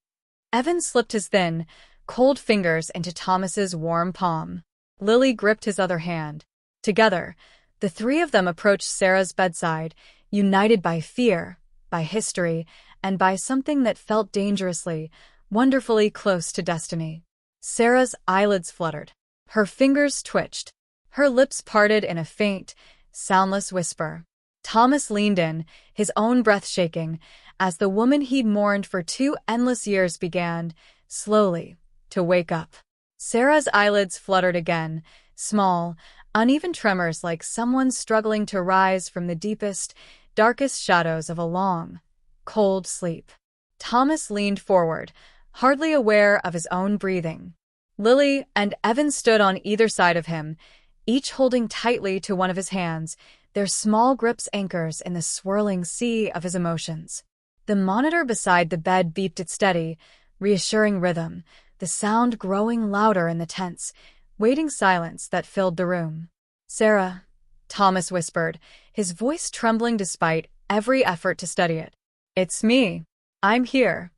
Evan slipped his thin, cold fingers into Thomas's warm palm. Lily gripped his other hand. Together, the three of them approached Sarah's bedside, united by fear, by history, and by something that felt dangerously, wonderfully close to destiny. Sarah's eyelids fluttered. Her fingers twitched. Her lips parted in a faint, soundless whisper. Thomas leaned in, his own breath shaking, as the woman he'd mourned for 2 endless years began, slowly, to wake up. Sarah's eyelids fluttered again, small, uneven tremors like someone struggling to rise from the deepest, darkest shadows of a long, cold sleep. Thomas leaned forward, hardly aware of his own breathing. Lily and Evan stood on either side of him, each holding tightly to one of his hands, their small grips anchors in the swirling sea of his emotions. The monitor beside the bed beeped its steady, reassuring rhythm, the sound growing louder in the tense, waiting silence that filled the room. "Sarah," Thomas whispered, his voice trembling despite every effort to steady it. "It's me. I'm here."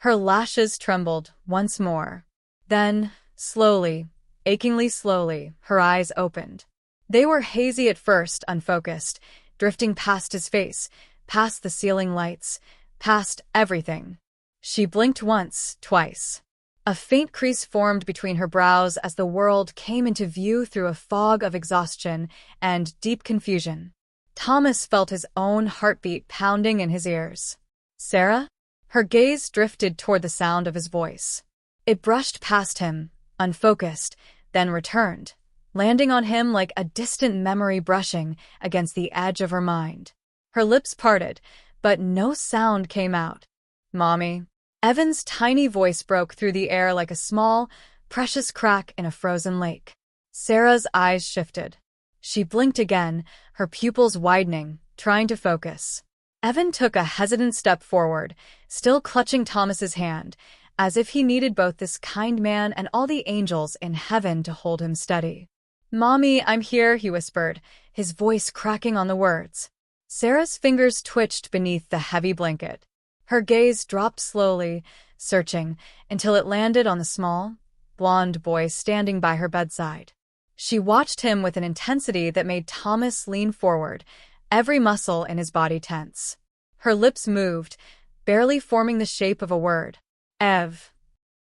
Her lashes trembled once more. Then, slowly, achingly slowly, her eyes opened. They were hazy at first, unfocused, drifting past his face, past the ceiling lights, past everything. She blinked once, twice. A faint crease formed between her brows as the world came into view through a fog of exhaustion and deep confusion. Thomas felt his own heartbeat pounding in his ears. "Sarah?" Her gaze drifted toward the sound of his voice. It brushed past him, unfocused, then returned, landing on him like a distant memory brushing against the edge of her mind. Her lips parted, but no sound came out. "Mommy." Evan's tiny voice broke through the air like a small, precious crack in a frozen lake. Sarah's eyes shifted. She blinked again, her pupils widening, trying to focus. Evan took a hesitant step forward, still clutching Thomas's hand, as if he needed both this kind man and all the angels in heaven to hold him steady. "Mommy, I'm here," he whispered, his voice cracking on the words. Sarah's fingers twitched beneath the heavy blanket. Her gaze dropped slowly, searching, until it landed on the small, blonde boy standing by her bedside. She watched him with an intensity that made Thomas lean forward, every muscle in his body tense. Her lips moved, barely forming the shape of a word. "Ev."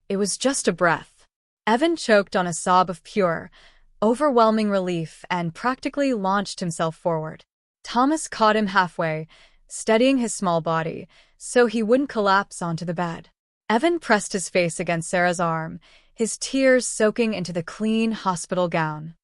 It was just a breath. Evan choked on a sob of pure, overwhelming relief and practically launched himself forward. Thomas caught him halfway, steadying his small body, so he wouldn't collapse onto the bed. Evan pressed his face against Sarah's arm, his tears soaking into the clean hospital gown.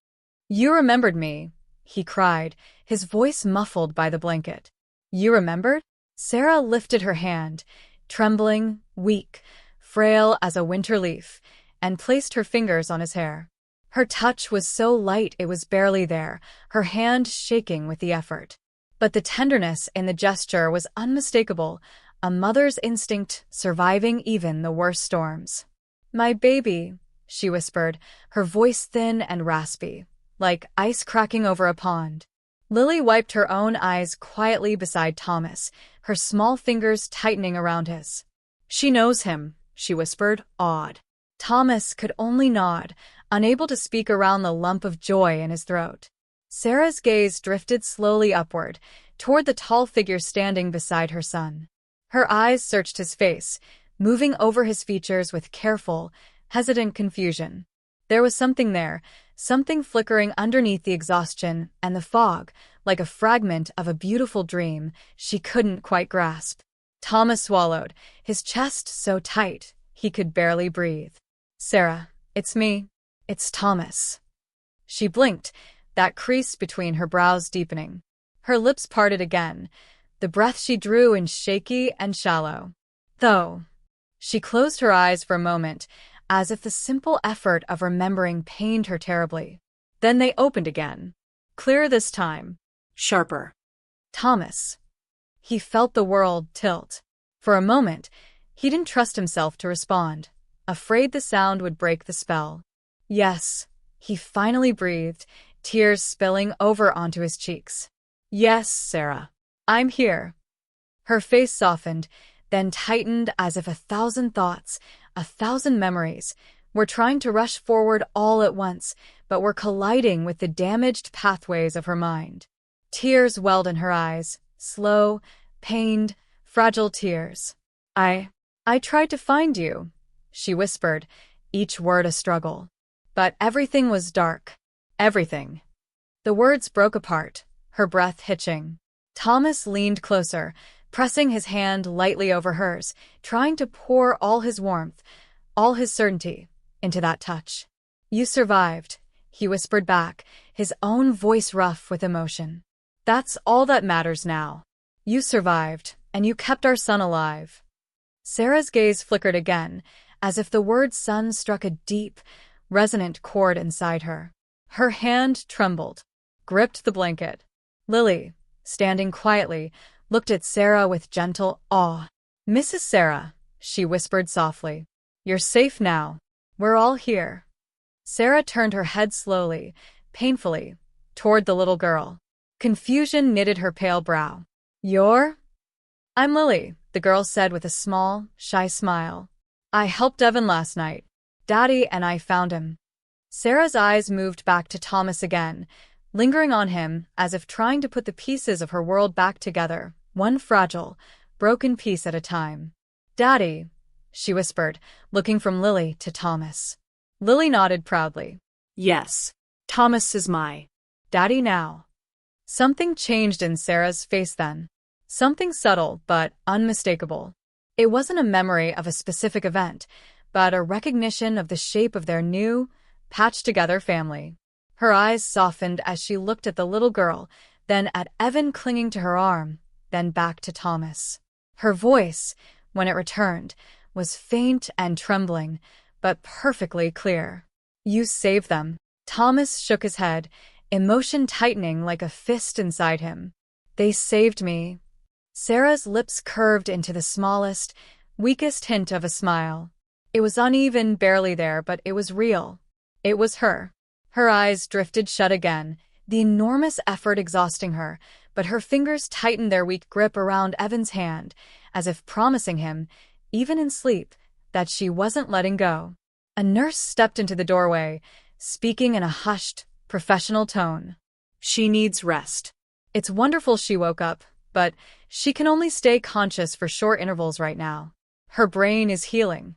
"You remembered me," he cried, his voice muffled by the blanket. "You remembered?" Sarah lifted her hand, trembling, weak, frail as a winter leaf, and placed her fingers on his hair. Her touch was so light it was barely there, her hand shaking with the effort. But the tenderness in the gesture was unmistakable, a mother's instinct surviving even the worst storms. "My baby," she whispered, her voice thin and raspy, like ice cracking over a pond. Lily wiped her own eyes quietly beside Thomas, her small fingers tightening around his. "She knows him," she whispered, awed. Thomas could only nod, unable to speak around the lump of joy in his throat. Sarah's gaze drifted slowly upward, toward the tall figure standing beside her son. Her eyes searched his face, moving over his features with careful, hesitant confusion. There was something there, something flickering underneath the exhaustion and the fog, like a fragment of a beautiful dream she couldn't quite grasp. Thomas swallowed, his chest so tight he could barely breathe. "Sarah, it's me. It's Thomas." She blinked, that crease between her brows deepening. Her lips parted again, the breath she drew in shaky and shallow. Though, she closed her eyes for a moment, as if the simple effort of remembering pained her terribly. Then they opened again. Clearer this time. Sharper. "Thomas." He felt the world tilt. For a moment, he didn't trust himself to respond, afraid the sound would break the spell. "Yes," he finally breathed, tears spilling over onto his cheeks. "Yes, Sarah. I'm here." Her face softened, then tightened as if 1,000 thoughts, 1,000 memories, were trying to rush forward all at once, but were colliding with the damaged pathways of her mind. Tears welled in her eyes, slow, pained, fragile tears. I tried to find you, she whispered, each word a struggle. But everything was dark. Everything. The words broke apart, her breath hitching. Thomas leaned closer, pressing his hand lightly over hers, trying to pour all his warmth, all his certainty, into that touch. You survived, he whispered back, his own voice rough with emotion. That's all that matters now. You survived, and you kept our son alive. Sarah's gaze flickered again, as if the word son struck a deep, resonant chord inside her. Her hand trembled, gripped the blanket. Lily, standing quietly, looked at Sarah with gentle awe. Mrs. Sarah, she whispered softly, you're safe now. We're all here. Sarah turned her head slowly, painfully, toward the little girl. Confusion knitted her pale brow. I'm Lily, the girl said with a small, shy smile. I helped Evan last night. Daddy and I found him. Sarah's eyes moved back to Thomas again, lingering on him as if trying to put the pieces of her world back together, one fragile, broken piece at a time. Daddy, she whispered, looking from Lily to Thomas. Lily nodded proudly. Yes, Thomas is my daddy now. Something changed in Sarah's face then. Something subtle but unmistakable. It wasn't a memory of a specific event, but a recognition of the shape of their new, patched-together family. Her eyes softened as she looked at the little girl, then at Evan clinging to her arm, then back to Thomas. Her voice, when it returned, was faint and trembling, but perfectly clear. You saved them. Thomas shook his head, emotion tightening like a fist inside him. They saved me. Sarah's lips curved into the smallest, weakest hint of a smile. It was uneven, barely there, but it was real. It was her. Her eyes drifted shut again, the enormous effort exhausting her, but her fingers tightened their weak grip around Evan's hand, as if promising him, even in sleep, that she wasn't letting go. A nurse stepped into the doorway, speaking in a hushed, professional tone. She needs rest. It's wonderful she woke up, but she can only stay conscious for short intervals right now. Her brain is healing.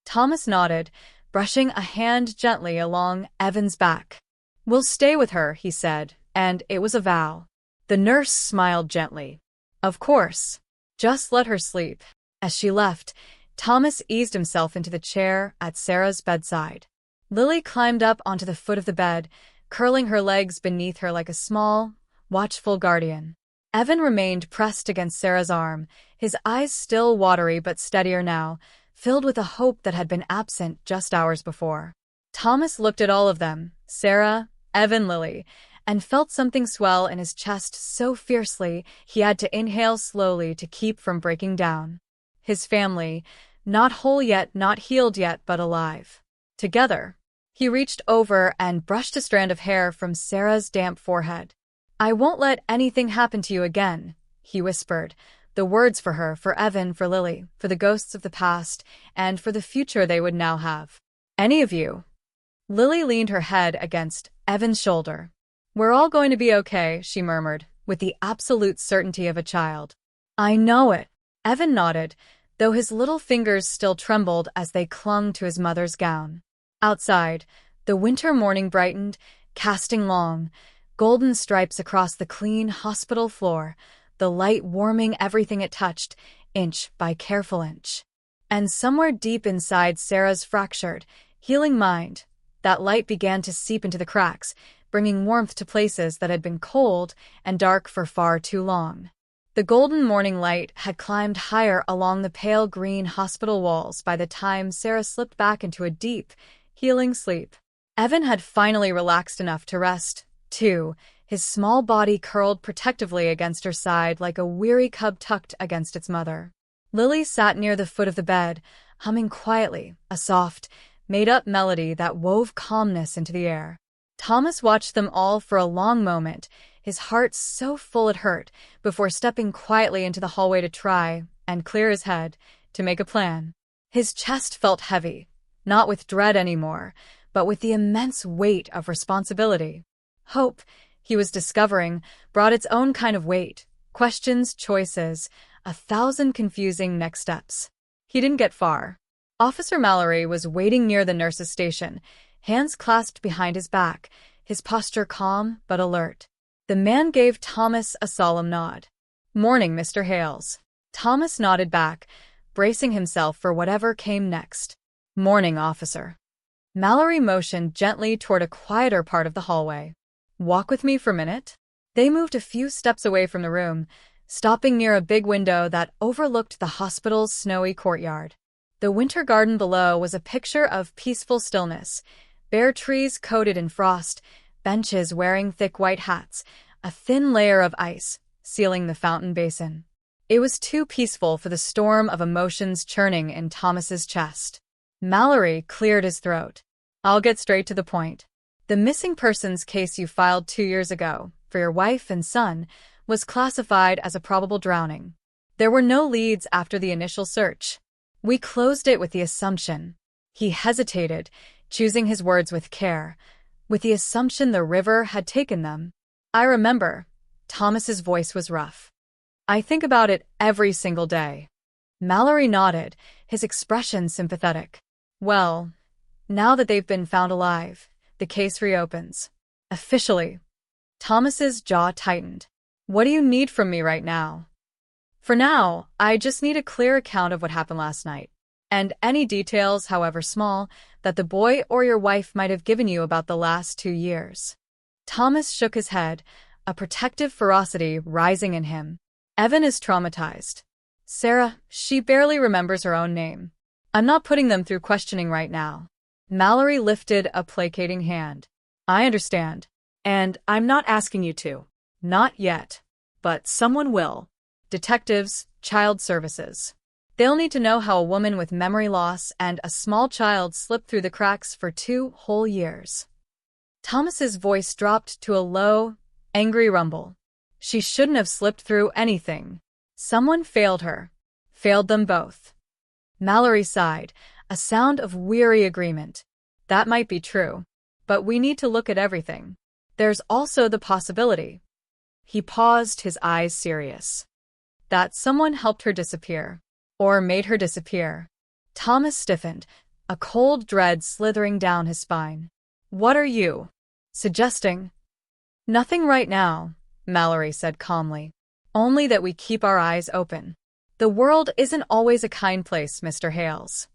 Thomas nodded, brushing a hand gently along Evan's back. We'll stay with her, he said, and it was a vow. The nurse smiled gently. Of course. Just let her sleep. As she left, Thomas eased himself into the chair at Sarah's bedside. Lily climbed up onto the foot of the bed, curling her legs beneath her like a small, watchful guardian. Evan remained pressed against Sarah's arm, his eyes still watery but steadier now, filled with a hope that had been absent just hours before. Thomas looked at all of them, Sarah, Evan, Lily, and felt something swell in his chest so fiercely he had to inhale slowly to keep from breaking down. His family, not whole yet, not healed yet, but alive. Together. He reached over and brushed a strand of hair from Sarah's damp forehead. I won't let anything happen to you again, he whispered, the words for her, for Evan, for Lily, for the ghosts of the past, and for the future they would now have. Any of you. Lily leaned her head against Evan's shoulder. We're all going to be okay, she murmured, with the absolute certainty of a child. I know it. Evan nodded, though his little fingers still trembled as they clung to his mother's gown. Outside, the winter morning brightened, casting long, golden stripes across the clean hospital floor, the light warming everything it touched, inch by careful inch. And somewhere deep inside Sarah's fractured, healing mind, that light began to seep into the cracks, bringing warmth to places that had been cold and dark for far too long. The golden morning light had climbed higher along the pale green hospital walls by the time Sarah slipped back into a deep, healing sleep. Evan had finally relaxed enough to rest, too, his small body curled protectively against her side like a weary cub tucked against its mother. Lily sat near the foot of the bed, humming quietly, a soft, made-up melody that wove calmness into the air. Thomas watched them all for a long moment, his heart so full it hurt, before stepping quietly into the hallway to try and clear his head, to make a plan. His chest felt heavy, not with dread anymore, but with the immense weight of responsibility. Hope, he was discovering, brought its own kind of weight. Questions, choices, 1,000 confusing next steps. He didn't get far. Officer Mallory was waiting near the nurse's station, hands clasped behind his back, his posture calm but alert. The man gave Thomas a solemn nod. "Morning, Mr. Hales." Thomas nodded back, bracing himself for whatever came next. "Morning, officer." Mallory motioned gently toward a quieter part of the hallway. "Walk with me for a minute?" They moved a few steps away from the room, stopping near a big window that overlooked the hospital's snowy courtyard. The winter garden below was a picture of peaceful stillness, bare trees coated in frost, benches wearing thick white hats, a thin layer of ice sealing the fountain basin. It was too peaceful for the storm of emotions churning in Thomas's chest. Mallory cleared his throat. "I'll get straight to the point. The missing persons case you filed 2 years ago for your wife and son was classified as a probable drowning. There were no leads after the initial search. We closed it with the assumption." He hesitated, choosing his words with care. "With the assumption the river had taken them." "I remember." Thomas's voice was rough. "I think about it every single day." Mallory nodded, his expression sympathetic. "Well, now that they've been found alive, the case reopens. Officially." Thomas's jaw tightened. "What do you need from me right now?" "For now, I just need a clear account of what happened last night. And any details, however small, that the boy or your wife might have given you about the last 2 years." Thomas shook his head, a protective ferocity rising in him. "Evan is traumatized. Sarah, she barely remembers her own name. I'm not putting them through questioning right now." Mallory lifted a placating hand. "I understand. And I'm not asking you to. Not yet. But someone will. Detectives, child services. They'll need to know how a woman with memory loss and a small child slipped through the cracks for 2 whole years." Thomas's voice dropped to a low, angry rumble. "She shouldn't have slipped through anything. Someone failed her. Failed them both." Mallory sighed, a sound of weary agreement. "That might be true. But we need to look at everything. There's also the possibility." He paused, his eyes serious. "That someone helped her disappear. Or made her disappear." Thomas stiffened, a cold dread slithering down his spine. "What are you suggesting?" "Nothing right now," Mallory said calmly. "Only that we keep our eyes open. The world isn't always a kind place, Mr. Hales."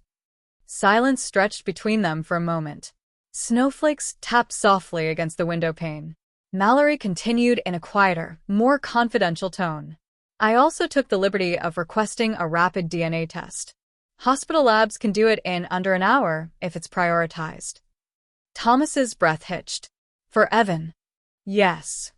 Silence stretched between them for a moment. Snowflakes tapped softly against the window pane. Mallory continued in a quieter, more confidential tone. "I also took the liberty of requesting a rapid DNA test. Hospital labs can do it in under an hour if it's prioritized." Thomas's breath hitched. "For Evan?" "Yes."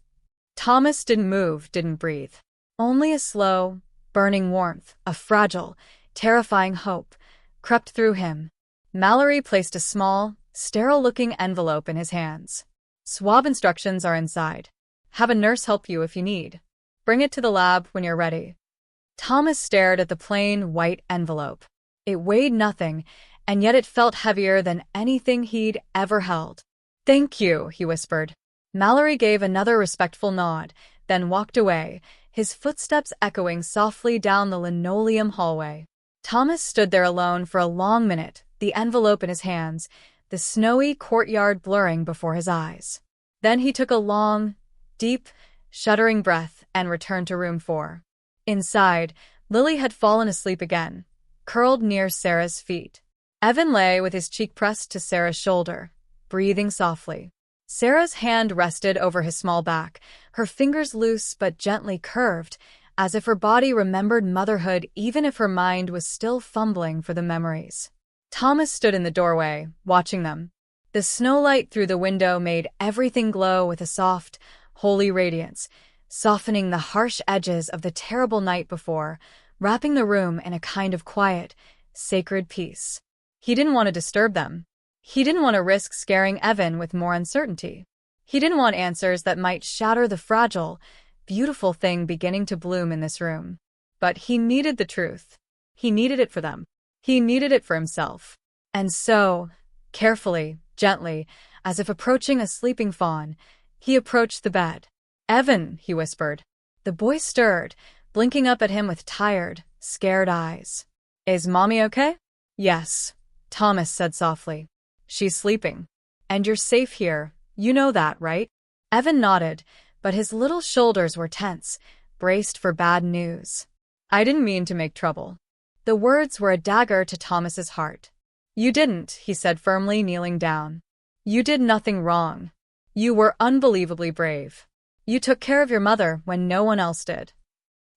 Thomas didn't move, didn't breathe. Only a slow, burning warmth, a fragile, terrifying hope, crept through him. Mallory placed a small, sterile-looking envelope in his hands. "Swab instructions are inside. Have a nurse help you if you need. Bring it to the lab when you're ready." Thomas stared at the plain, white envelope. It weighed nothing, and yet it felt heavier than anything he'd ever held. "Thank you," he whispered. Mallory gave another respectful nod, then walked away, his footsteps echoing softly down the linoleum hallway. Thomas stood there alone for a long minute, the envelope in his hands, the snowy courtyard blurring before his eyes. Then he took a long, deep, shuddering breath and returned to room 4. Inside, Lily had fallen asleep again, curled near Sarah's feet. Evan lay with his cheek pressed to Sarah's shoulder, breathing softly. Sarah's hand rested over his small back, her fingers loose but gently curved, as if her body remembered motherhood even if her mind was still fumbling for the memories. Thomas stood in the doorway, watching them. The snowlight through the window made everything glow with a soft, holy radiance, softening the harsh edges of the terrible night before, wrapping the room in a kind of quiet, sacred peace. He didn't want to disturb them. He didn't want to risk scaring Evan with more uncertainty. He didn't want answers that might shatter the fragile, beautiful thing beginning to bloom in this room. But he needed the truth. He needed it for them. He needed it for himself. And so, carefully, gently, as if approaching a sleeping fawn, he approached the bed. "Evan," he whispered. The boy stirred, blinking up at him with tired, scared eyes. "Is Mommy okay?" "Yes," Thomas said softly. "She's sleeping. And you're safe here, you know that, right?" Evan nodded, but his little shoulders were tense, braced for bad news. "I didn't mean to make trouble." The words were a dagger to Thomas's heart. "You didn't," he said firmly, kneeling down. "You did nothing wrong. You were unbelievably brave. You took care of your mother when no one else did."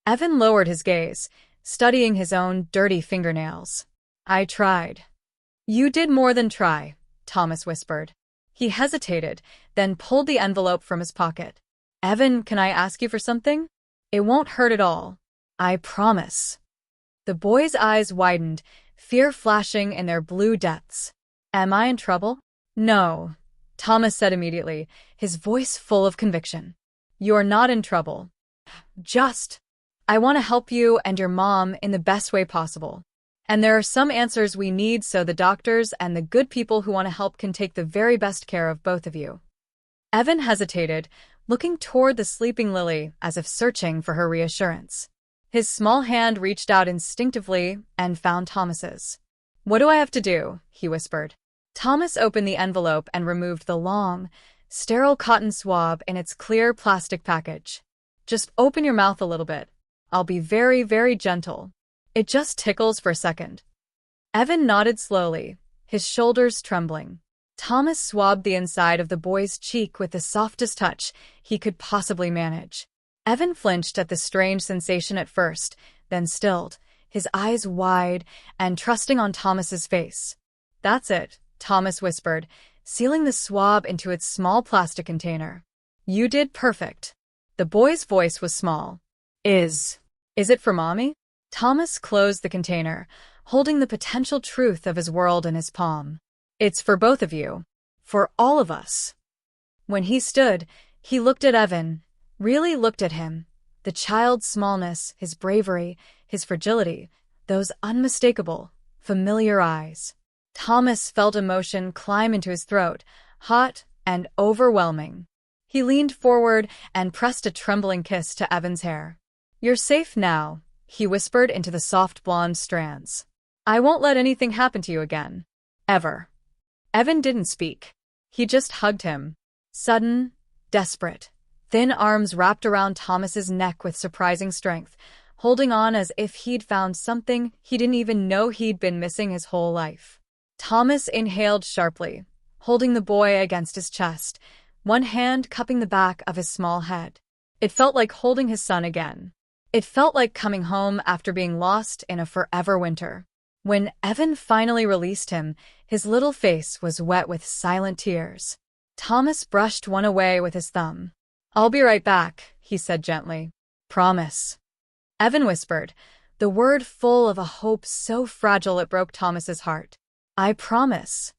Evan lowered his gaze, studying his own dirty fingernails. "I tried." "You did more than try," Thomas whispered. He hesitated, then pulled the envelope from his pocket. "Evan, can I ask you for something? It won't hurt at all. I promise." The boy's eyes widened, fear flashing in their blue depths. "Am I in trouble?" "No," Thomas said immediately, his voice full of conviction. "You're not in trouble. Just, I want to help you and your mom in the best way possible. And there are some answers we need so the doctors and the good people who want to help can take the very best care of both of you." Evan hesitated, looking toward the sleeping Lily as if searching for her reassurance. His small hand reached out instinctively and found Thomas's. "What do I have to do?" he whispered. Thomas opened the envelope and removed the long, sterile cotton swab in its clear plastic package. "Just open your mouth a little bit. I'll be very, very gentle. It just tickles for a second." Evan nodded slowly, his shoulders trembling. Thomas swabbed the inside of the boy's cheek with the softest touch he could possibly manage. Evan flinched at the strange sensation at first, then stilled, his eyes wide and trusting on Thomas's face. "That's it," Thomas whispered, sealing the swab into its small plastic container. "You did perfect." The boy's voice was small. Is it for Mommy?" Thomas closed the container, holding the potential truth of his world in his palm. "It's for both of you. For all of us." When he stood, he looked at Evan, really looked at him. The child's smallness, his bravery, his fragility, those unmistakable, familiar eyes. Thomas felt emotion climb into his throat, hot and overwhelming. He leaned forward and pressed a trembling kiss to Evan's hair. "You're safe now," he whispered into the soft blonde strands. "I won't let anything happen to you again. Ever." Evan didn't speak. He just hugged him. Sudden, desperate, thin arms wrapped around Thomas's neck with surprising strength, holding on as if he'd found something he didn't even know he'd been missing his whole life. Thomas inhaled sharply, holding the boy against his chest, one hand cupping the back of his small head. It felt like holding his son again. It felt like coming home after being lost in a forever winter. When Evan finally released him, his little face was wet with silent tears. Thomas brushed one away with his thumb. "I'll be right back," he said gently. "Promise." Evan whispered, the word full of a hope so fragile it broke Thomas's heart. "I promise."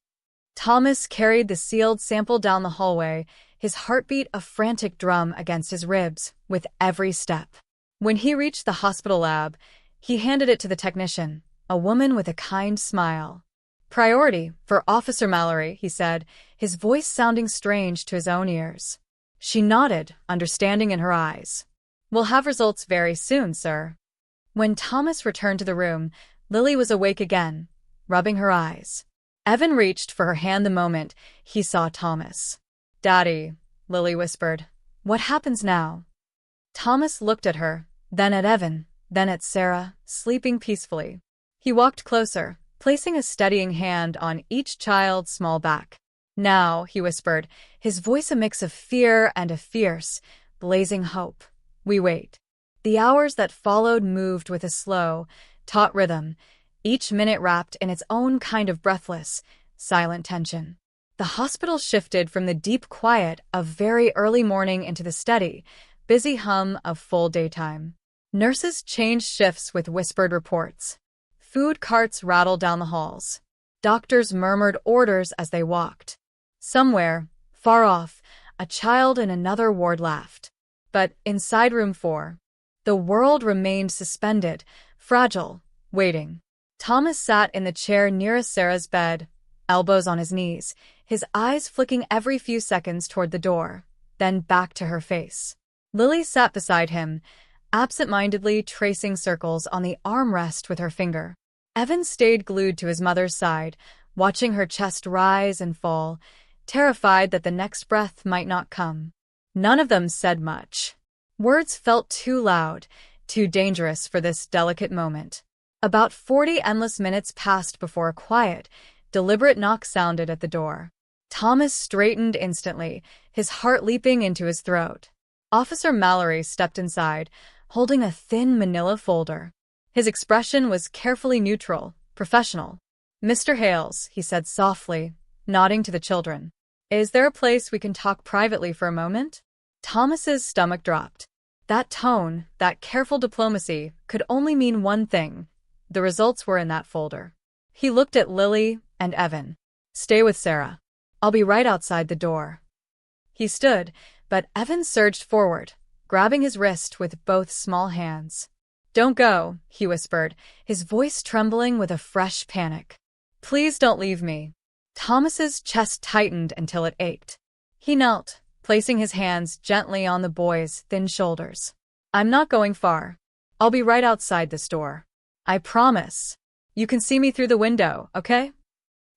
Thomas carried the sealed sample down the hallway, his heartbeat a frantic drum against his ribs with every step. When he reached the hospital lab, he handed it to the technician, a woman with a kind smile. "Priority for Officer Mallory," he said, his voice sounding strange to his own ears. She nodded, understanding in her eyes. "We'll have results very soon, sir." When Thomas returned to the room, Lily was awake again, rubbing her eyes. Evan reached for her hand the moment he saw Thomas. "Daddy," Lily whispered, "what happens now?" Thomas looked at her, then at Evan, then at Sarah, sleeping peacefully. He walked closer, placing a steadying hand on each child's small back. "Now," he whispered, his voice a mix of fear and a fierce, blazing hope. "We wait." The hours that followed moved with a slow, taut rhythm, each minute wrapped in its own kind of breathless, silent tension. The hospital shifted from the deep quiet of very early morning into the steady, busy hum of full daytime. Nurses changed shifts with whispered reports. Food carts rattled down the halls. Doctors murmured orders as they walked. Somewhere, far off, a child in another ward laughed. But inside room 4, the world remained suspended, fragile, waiting. Thomas sat in the chair nearest Sarah's bed, elbows on his knees, his eyes flicking every few seconds toward the door, then back to her face. Lily sat beside him, absent-mindedly tracing circles on the armrest with her finger. Evan stayed glued to his mother's side, watching her chest rise and fall, terrified that the next breath might not come. None of them said much. Words felt too loud, too dangerous for this delicate moment. About 40 endless minutes passed before a quiet, deliberate knock sounded at the door. Thomas straightened instantly, his heart leaping into his throat. Officer Mallory stepped inside, holding a thin manila folder. His expression was carefully neutral, professional. "Mr. Hales," he said softly, nodding to the children. "Is there a place we can talk privately for a moment?" Thomas's stomach dropped. That tone, that careful diplomacy, could only mean one thing. The results were in that folder. He looked at Lily and Evan. "Stay with Sarah. I'll be right outside the door." He stood, but Evan surged forward, grabbing his wrist with both small hands. "Don't go," he whispered, his voice trembling with a fresh panic. "Please don't leave me." Thomas's chest tightened until it ached. He knelt, placing his hands gently on the boy's thin shoulders. "I'm not going far. I'll be right outside this door. I promise. You can see me through the window, okay?"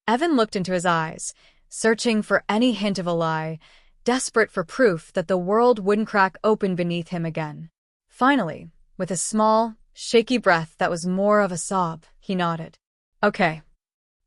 Evan looked into his eyes, searching for any hint of a lie, desperate for proof that the world wouldn't crack open beneath him again. Finally, with a small, shaky breath that was more of a sob, he nodded. "Okay."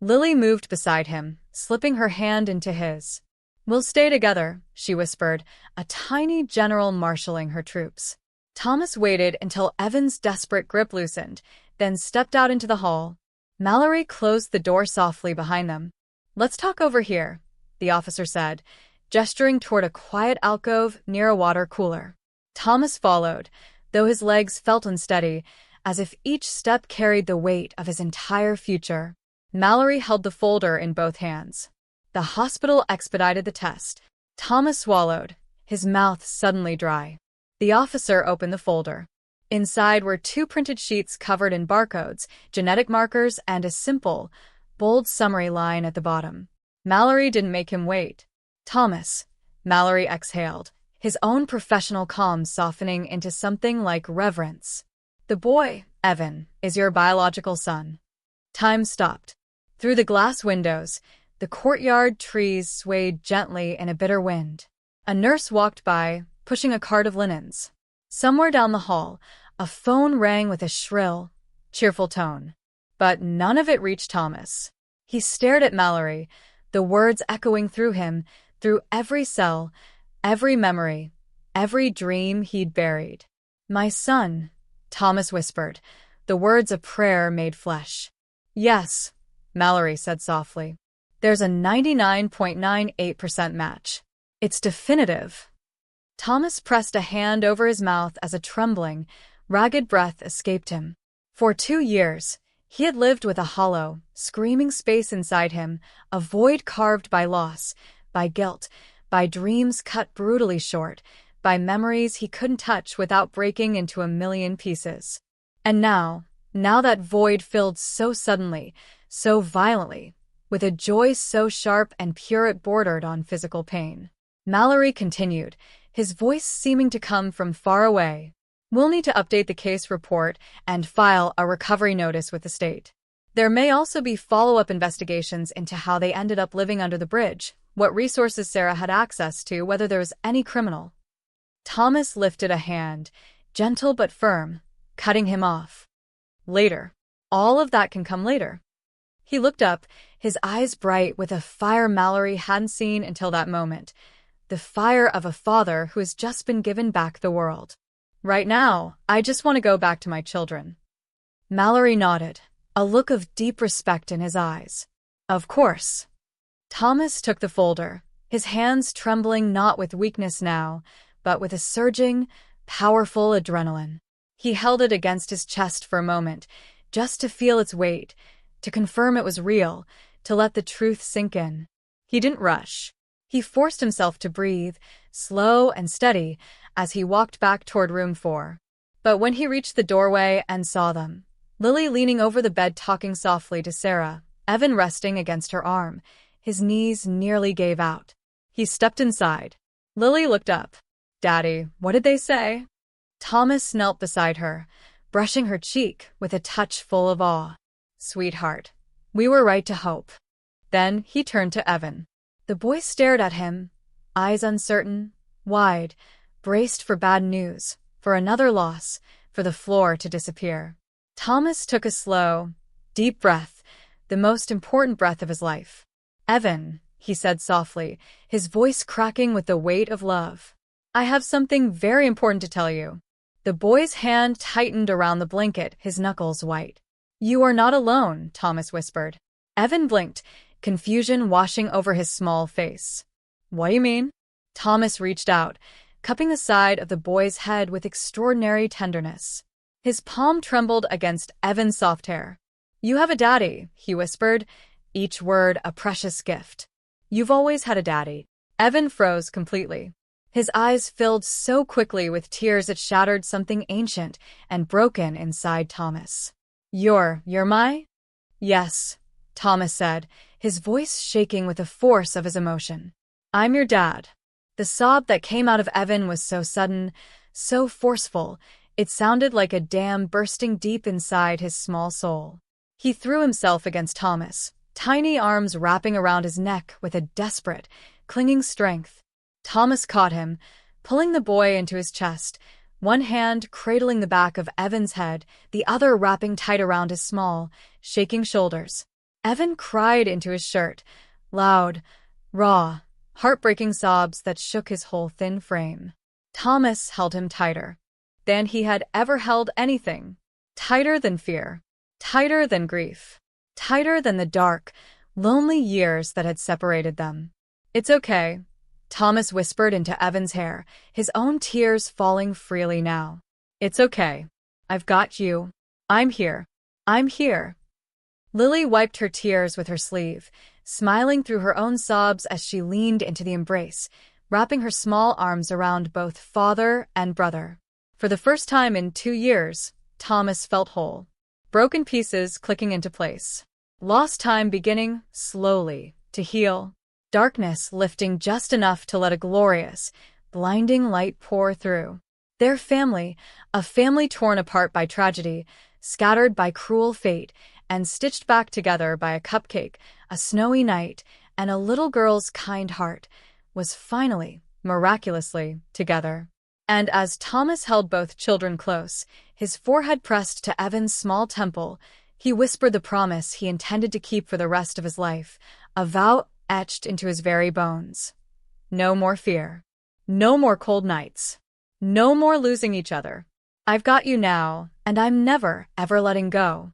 Lily moved beside him, slipping her hand into his. "We'll stay together," she whispered, a tiny general marshalling her troops. Thomas waited until Evan's desperate grip loosened, then stepped out into the hall. Mallory closed the door softly behind them. "Let's talk over here," the officer said, gesturing toward a quiet alcove near a water cooler. Thomas followed, though his legs felt unsteady, as if each step carried the weight of his entire future. Mallory held the folder in both hands. The hospital expedited the test. Thomas swallowed, his mouth suddenly dry. The officer opened the folder. Inside were 2 printed sheets covered in barcodes, genetic markers, and a simple, bold summary line at the bottom. Mallory didn't make him wait. "Thomas," Mallory exhaled, his own professional calm softening into something like reverence. "The boy, Evan, is your biological son." Time stopped. Through the glass windows, the courtyard trees swayed gently in a bitter wind. A nurse walked by, pushing a cart of linens. Somewhere down the hall, a phone rang with a shrill, cheerful tone. But none of it reached Thomas. He stared at Mallory, the words echoing through him, through every cell, every memory, every dream he'd buried. "My son," Thomas whispered, the words a prayer made flesh. "Yes," Mallory said softly. "There's a 99.98% match. It's definitive." Thomas pressed a hand over his mouth as a trembling, ragged breath escaped him. For 2 years, he had lived with a hollow, screaming space inside him, a void carved by loss, by guilt, by dreams cut brutally short, by memories he couldn't touch without breaking into a million pieces. And now that void filled so suddenly, so violently, with a joy so sharp and pure it bordered on physical pain. Mallory continued, his voice seeming to come from far away. "We'll need to update the case report and file a recovery notice with the state. There may also be follow-up investigations into how they ended up living under the bridge, what resources Sarah had access to, whether there was any criminal." Thomas lifted a hand, gentle but firm, cutting him off. "Later. All of that can come later." He looked up, his eyes bright with a fire Mallory hadn't seen until that moment, the fire of a father who has just been given back the world. "Right now, I just want to go back to my children." Mallory nodded, a look of deep respect in his eyes. "Of course." Thomas took the folder, his hands trembling not with weakness now, but with a surging, powerful adrenaline. He held it against his chest for a moment, just to feel its weight, to confirm it was real, to let the truth sink in. He didn't rush. He forced himself to breathe, slow and steady, as he walked back toward room 4. But when he reached the doorway and saw them, Lily leaning over the bed talking softly to Sarah, Evan resting against her arm. His knees nearly gave out. He stepped inside. Lily looked up. "Daddy, what did they say?" Thomas knelt beside her, brushing her cheek with a touch full of awe. "Sweetheart, we were right to hope." Then he turned to Evan. The boy stared at him, eyes uncertain, wide, braced for bad news, for another loss, for the floor to disappear. Thomas took a slow, deep breath, the most important breath of his life. "Evan," he said softly, his voice cracking with the weight of love. "I have something very important to tell you." The boy's hand tightened around the blanket, his knuckles white. "You are not alone," Thomas whispered. Evan blinked, confusion washing over his small face. "What do you mean?" Thomas reached out, cupping the side of the boy's head with extraordinary tenderness. His palm trembled against Evan's soft hair. "You have a daddy," he whispered, each word a precious gift. "You've always had a daddy." Evan froze completely. His eyes filled so quickly with tears it shattered something ancient and broken inside Thomas. You're my?" "Yes," Thomas said, his voice shaking with the force of his emotion. "I'm your dad." The sob that came out of Evan was so sudden, so forceful, it sounded like a dam bursting deep inside his small soul. He threw himself against Thomas, tiny arms wrapping around his neck with a desperate, clinging strength. Thomas caught him, pulling the boy into his chest, one hand cradling the back of Evan's head, the other wrapping tight around his small, shaking shoulders. Evan cried into his shirt, loud, raw, heartbreaking sobs that shook his whole thin frame. Thomas held him tighter than he had ever held anything, tighter than fear, tighter than grief, tighter than the dark, lonely years that had separated them. "It's okay," Thomas whispered into Evan's hair, his own tears falling freely now. "It's okay. I've got you. I'm here. I'm here." Lily wiped her tears with her sleeve, smiling through her own sobs as she leaned into the embrace, wrapping her small arms around both father and brother. For the first time in 2 years, Thomas felt whole. Broken pieces clicking into place. Lost time beginning, slowly, to heal. Darkness lifting just enough to let a glorious, blinding light pour through. Their family, a family torn apart by tragedy, scattered by cruel fate, and stitched back together by a cupcake, a snowy night, and a little girl's kind heart, was finally, miraculously, together. And as Thomas held both children close, his forehead pressed to Evan's small temple, he whispered the promise he intended to keep for the rest of his life, a vow etched into his very bones. No more fear. No more cold nights. No more losing each other. I've got you now, and I'm never, ever letting go.